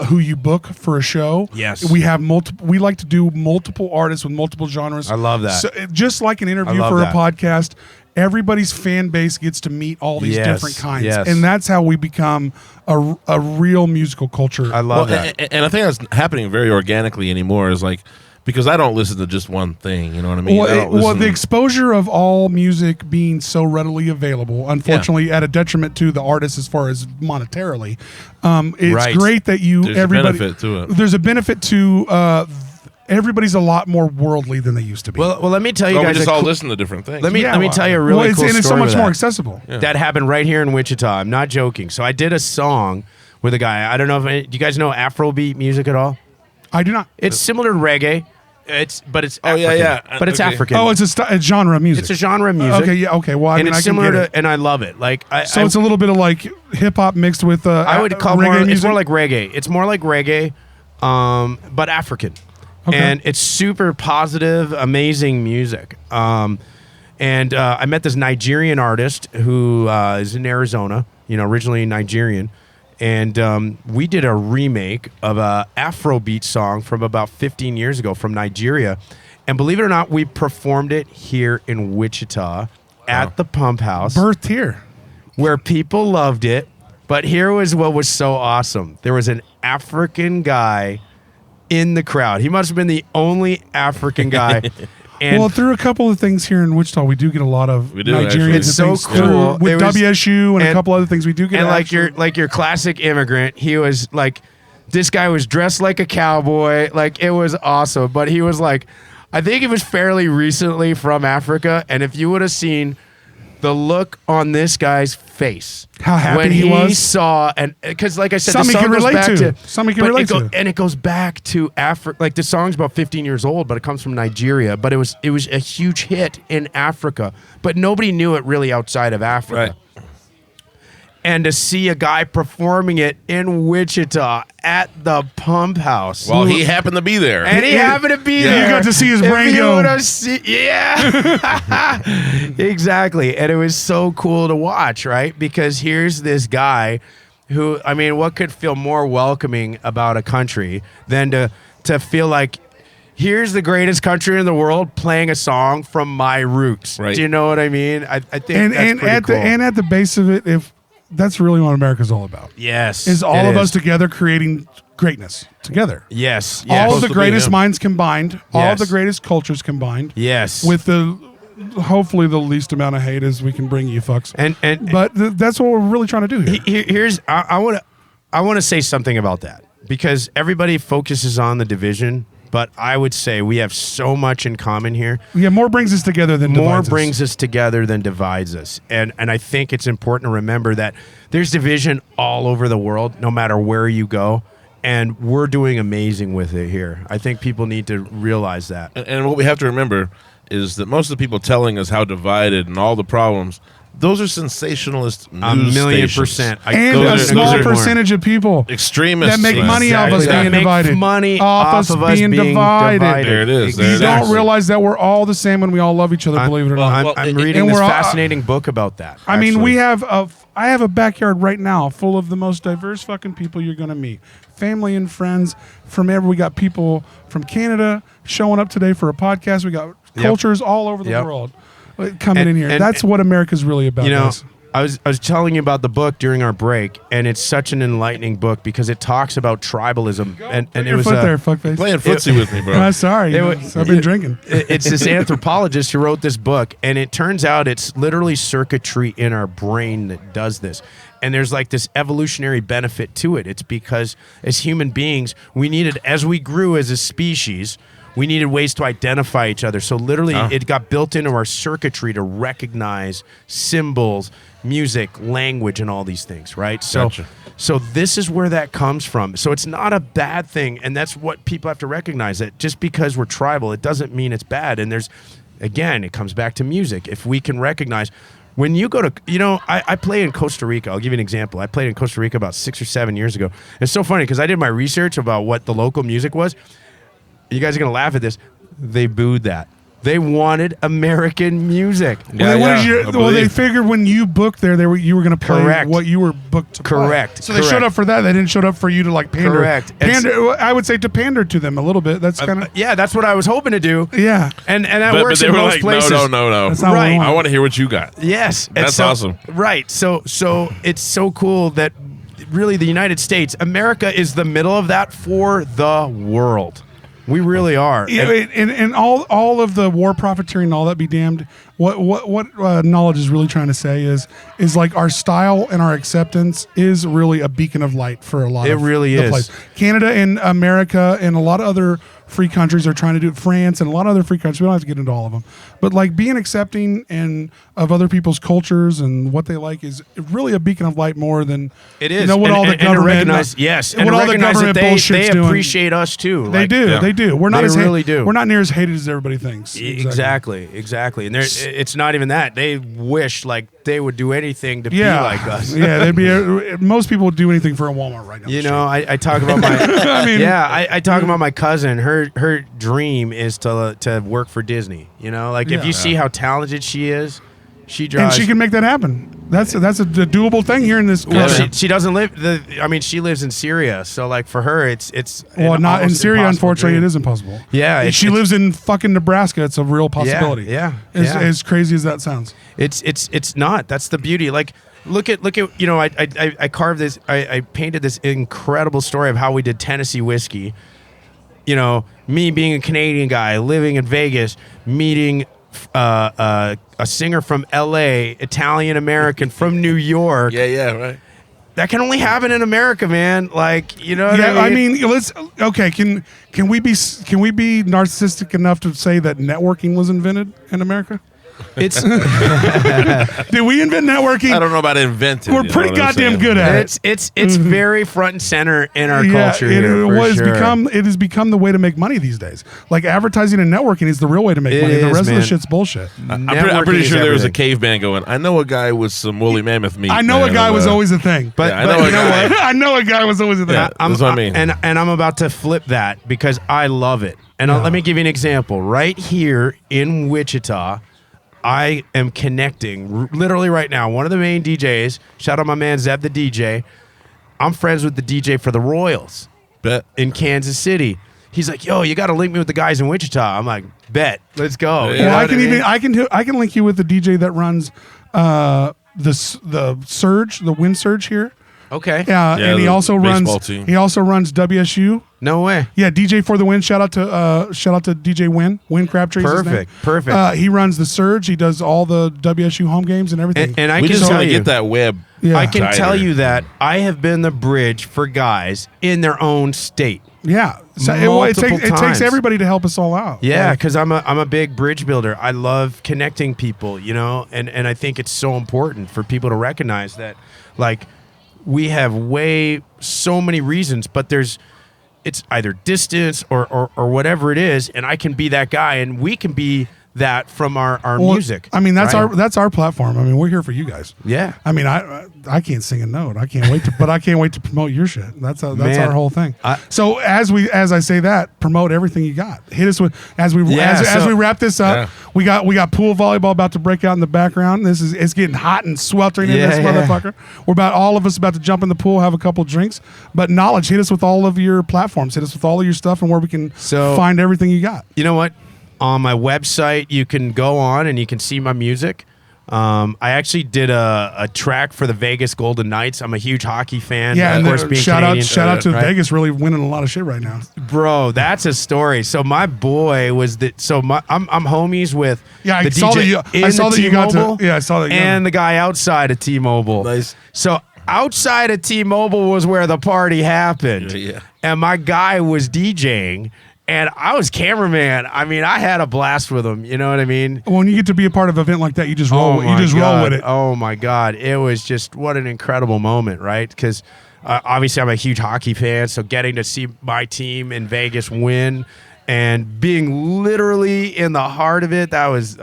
who you book for a show. Yes, we have multiple. We like to do multiple artists with multiple genres. I love that. So just like an interview for a podcast, everybody's fan base gets to meet all these different kinds. Yes. And that's how we become a real musical culture. I love that. And I think that's happening very organically anymore. Is like, because I don't listen to just one thing. You know what I mean? Well, the exposure of all music being so readily available, unfortunately, at a detriment to the artist as far as monetarily, it's great that There's a benefit to it. There's a benefit to everybody's a lot more worldly than they used to be. Well, let me tell you we guys. just all listen to different things. Let me tell you a really cool and it's so story much with more that. accessible. Yeah. That happened right here in Wichita. I'm not joking. So I did a song with a guy. I don't know if do you guys know Afrobeat music at all? I do not. It's similar to reggae. But it's Oh, African. yeah. But it's Okay. African. Oh, it's a genre of music. It's a genre of music. Okay, yeah, okay. Well, I and mean, it's I can similar get it. to, and I love it. Like So it's a little bit of like hip hop mixed with I would call reggae more. music. It's more like reggae. It's more like reggae, but African. Okay. And it's super positive, amazing music. And I met this Nigerian artist who is in Arizona. Originally Nigerian. And we did a remake of a Afrobeat song from about 15 years ago from Nigeria. And believe it or not, we performed it here in Wichita at the Pump House, birthed here. where people loved it. But here was what was so awesome. There was an African guy in the crowd. He must have been the only African guy. And Well, through a couple of things here in Wichita, we do get a lot of We do, Nigerians. actually. and It's so things cool. through- with It was- WSU and a and- couple other things. We do get and actual- like your classic immigrant, he was like, this guy was dressed like a cowboy. Like, it was awesome. But he was like, I think he was fairly recently from Africa. And if you would have seen the look on this guy's face, How happy when he was? saw, and because like I said, Something the song he could goes relate back to. Something he could but relate to. and it goes back to Africa. Like, the song's about 15 years old, but it comes from Nigeria. But it was a huge hit in Africa, but nobody knew it really outside of Africa. Right. And to see a guy performing it in Wichita at the Pump House. Well, he happened to be there. And he happened to be You there. got to see his If brain you go. would've yeah. Exactly. And it was so cool to watch, right? Because here's this guy who, I mean, what could feel more welcoming about a country than to feel like, here's the greatest country in the world playing a song from my roots. Right. Do you know what I mean? I think and that's pretty at cool. at the base of it, if that's really what America's all about, Yes. is all it of us together creating greatness together. Yes. All yes. of the to be greatest him. minds combined, all of Yes. the greatest cultures combined, Yes. with the hopefully the least amount of hate as we can bring you fucks. and But that's what we're really trying to do here. here's I want to say something about that, because everybody focuses on the division, but I would say we have so much in common here. Yeah, more brings us together than More divides us. brings us together than divides us. And I think it's important to remember that there's division all over the world, no matter where you go. And we're doing amazing with it here. I think people need to realize that. And what we have to remember is that most of the people telling us how divided and all the problems, those are sensationalist news $1,000,000%. And Those a are- small those are more percentage of people extremists that make man. money off us Exactly. being That make divided. money off off us of us being divided. There it is. There You it is. don't realize that we're all the same when we all love each other, believe it or not. well, I'm and reading this we're all- fascinating book about that. I mean, actually. I have a backyard right now full of the most diverse fucking people you're going to meet. Family and friends from we got people from Canada showing up today for a podcast. We got cultures all over the Yep. world coming And- in here. and- That's what America's really about. You know, guys. I was telling you about the book during our break, and it's such an enlightening book because it talks about tribalism. And Put it your was foot there, fuckface. Playing footsie with me, bro. I'm sorry. I've been drinking. It's this anthropologist who wrote this book, and it turns out it's literally circuitry in our brain that does this. And there's like this evolutionary benefit to it. It's because as human beings, we needed, as we grew as a species, we needed ways to identify each other. So literally, it got built into our circuitry to recognize symbols, music, language, and all these things, right? So, Gotcha. so this is where that comes from. So it's not a bad thing, and that's what people have to recognize. That just because we're tribal, it doesn't mean it's bad. And there's, again, it comes back to music. If we can recognize. When you go to, I play in Costa Rica. I'll give you an example. I played in Costa Rica about 6 or 7 years ago. It's so funny because I did my research about what the local music was. You guys are going to laugh at this. They booed that. They wanted American music. They figured when you booked there, you were going to play Correct. what you were booked to play. So they showed up for that. They didn't show up for you to like pander. Correct. I would say to pander to them a little bit. That's kind of yeah. That's what I was hoping to do. Yeah, and that but works they in were most like, places. No. That's not Right. what I want to hear what you got. Yes, That's awesome. Right. So it's so cool that really the United States, America, is the middle of that for the world. We really are. Yeah, and all of the war profiteering and all that be damned. What knowledge is really trying to say is like our style and our acceptance is really a beacon of light for a lot. It of really the is. place. Canada and America and a lot of other free countries are trying to do it. France and a lot of other free countries. We don't have to get into all of them, but like being accepting and of other people's cultures and what they like is really a beacon of light more than it is. what all the government recognize, yes, and what all the recognize government that bullshit's they doing. appreciate us too. They do. They do. We're not They as really do. We're not near as hated as everybody thinks. Exactly. And it's not even that. They wish like they would do anything to be like us. Yeah, they'd be. Most people would do anything for a Walmart right now. You know, I talk about my. I talk about my cousin. Her dream is to work for Disney. You know, like if you see how talented she is, she drives. And she can make that happen. That's a doable thing here in this country. Well, she doesn't live. She lives in Syria, so like for her, it's well, not in Syria. Unfortunately, dream. It is impossible. Yeah, she lives in fucking Nebraska. It's a real possibility. Yeah. As crazy as that sounds. It's not. That's the beauty. Like look at you know, I carved this. I painted this incredible story of how we did Tennessee whiskey. You know, me being a Canadian guy living in Vegas, meeting a singer from L.A., Italian American from New York. Yeah, right. That can only happen in America, man. Like, you know what I I mean? let's okay. Can we be narcissistic enough to say that networking was invented in America? It's Did we invent networking? I don't know about invented. We're pretty goddamn good at it. It's very front and center in our culture. It has become the way to make money these days. Like advertising and networking is the real way to make money. The rest of the shit's bullshit. I'm pretty sure there was a caveman going, I know a guy with some woolly mammoth meat. I know a guy was always a thing. But I know you know what? I know a guy was always a thing. Yeah, that's what I mean. And I'm about to flip that because I love it. And let me give you an example. Right here in Wichita, I am connecting literally right now. One of the main DJs, shout out my man Zeb the DJ. I'm friends with the DJ for the Royals in Kansas City. He's like, yo, you got to link me with the guys in Wichita. I'm like, bet, let's go. Yeah. Well, I can link you with the DJ that runs the Surge, the Wind Surge here. Okay. Yeah, and he also runs WSU. No way. Yeah, DJ for the Win. Shout out to DJ Win Crabtree. Perfect. He runs the Surge. He does all the WSU home games and everything. And I we can just tell want to you, get that web. Yeah. I can tighter. tell you that I have been the bridge for guys in their own state. Yeah, so it takes everybody to help us all out. Yeah, because I'm a big bridge builder. I love connecting people, you know, and I think it's so important for people to recognize that, like, we have so many reasons, but it's either distance or whatever it is, and I can be that guy, and we can be that from our music. I mean, that's right? our platform. I mean, we're here for you guys. Yeah. I mean, I can't sing a note. I can't wait to promote your shit. That's our whole thing. So as I say that, promote everything you got. Hit us with as we wrap this up. Yeah. We got pool volleyball about to break out in the background. It's getting hot and sweltering in this motherfucker. We're all of us about to jump in the pool, have a couple drinks. But knowledge, hit us with all of your platforms. Hit us with all of your stuff and where we can find everything you got. You know what? On my website, you can go on and you can see my music. I actually did a track for the Vegas Golden Knights. I'm a huge hockey fan. Yeah, of course, being shout Canadian, out to right? Vegas, really winning a lot of shit right now. Bro, that's a story. So my boy was I'm homies with the DJ I saw that you got to. Yeah, I saw that. And the guy outside of T-Mobile. Nice. So outside of T-Mobile was where the party happened. Yeah. And my guy was DJing. And I was cameraman. I mean, I had a blast with him. You know what I mean? When you get to be a part of an event like that, you just roll. Roll with it. Oh my God! It was just what an incredible moment, right? Because obviously I'm a huge hockey fan, so getting to see my team in Vegas win and being literally in the heart of it, that's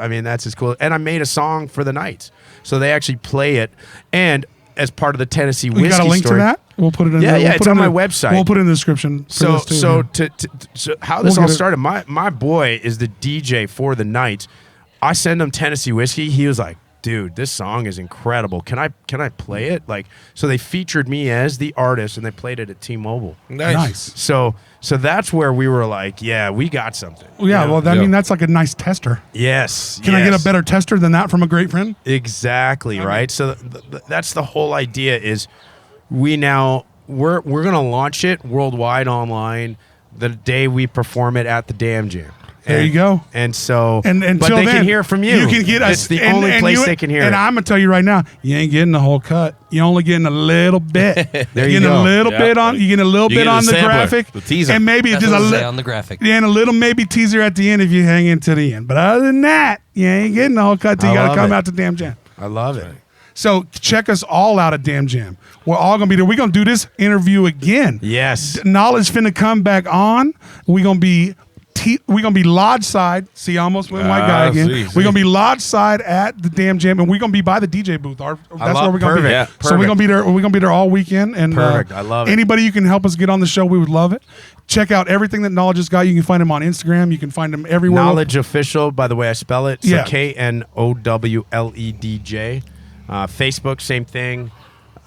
just cool. And I made a song for the Knights, so they actually play it. And as part of the Tennessee whiskey We got a link story. to that. We'll put it in. Yeah, there. yeah, We'll it's put on it my in- website. We'll put it in the description. for So this too, so yeah. so how this We'll all get it. started. My boy is the DJ for the night. I send him Tennessee whiskey. He was like, dude, this song is incredible. Can I play it? Like, so they featured me as the artist, and they played it at T-Mobile. Nice. So that's where we were like, yeah, we got something. Well, yeah. You know? Well, I mean, that's like a nice tester. Yes. Can I get a better tester than that from a great friend? Exactly, right? So that's the whole idea is we're gonna launch it worldwide online the day we perform it at the Damn Jam. There you go. And so, And but until they then, can hear from you. You can get us. It's the only place they can hear And it. I'm gonna tell you right now, you ain't getting the whole cut. You're only getting a little bit. There you're you getting go. a little Yeah. bit on. You're getting a little You bit get on the the sampler, graphic, the teaser. and maybe That's just what a it say little on the graphic. Yeah, and a little maybe teaser at the end if you hang into the end. But other than that, you ain't getting the whole cut. Till you I gotta love come it. out to Damn Jam. I love it. So check us all out at Damn Jam. We're all gonna be there. We're gonna do this interview again. Yes. Knowledge finna come back on. We're gonna be lodge side. See, I almost went white guy again. see. We're gonna be lodge side at the Damn Jam, and we're gonna be by the DJ booth. That's where we're gonna be. perfect. Yeah. So we're gonna be there. We're gonna be there all weekend. And Perfect. I love it. Anybody you can help us get on the show, we would love it. Check out everything that Knowledge has got. You can find him on Instagram. You can find him everywhere. Knowledge Official, by the way, I spell it. So Yeah. KNOWLEDJ. Facebook, same thing.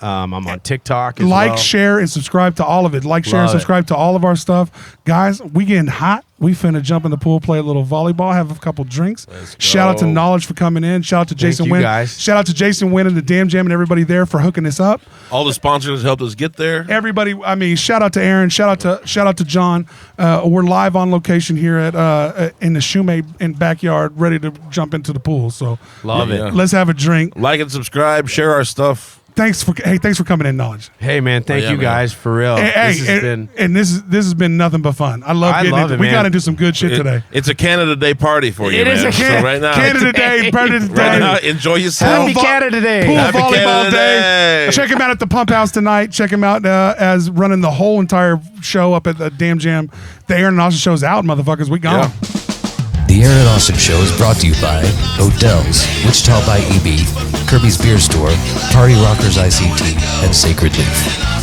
I'm on TikTok as Like, well. share, and subscribe to all of it. Like, share, and Love it. subscribe to all of our stuff. Guys, we getting hot. We finna jump in the pool, play a little volleyball, have a couple drinks. Shout out to Knowledge for coming in. Shout out to Jason you, Wynn. guys. Shout out to Jason Wynn and the Damn Jam and everybody there for hooking this up. All the sponsors helped us get there. Everybody, I mean, shout out to Aaron. Shout out to John. We're live on location here at in the Shume in backyard, ready to jump into the pool. So Love it. Yeah. let's have a drink. Like and subscribe. Share our stuff. Thanks for coming in, Knowledge. Hey, man, thank yeah, you man. guys for real. Hey, This has been. and this has been nothing but fun. I love getting love it. it, We man. got into some good shit today. It's a Canada Day party for you, It man. is a So right now, Canada Day, Predator right now, Day. enjoy yourself. Happy Canada Day. Pool Happy volleyball Canada day. Day. Check him out at the Pump House tonight. Check him out as running the whole entire show up at the Damn Jam. The Aaron and Austin show's out, motherfuckers. We gone. Yeah. The Aaron Austin Show is brought to you by Odell's, Wichita by EB, Kirby's Beer Store, Party Rockerz ICT, and Sacred Leaf.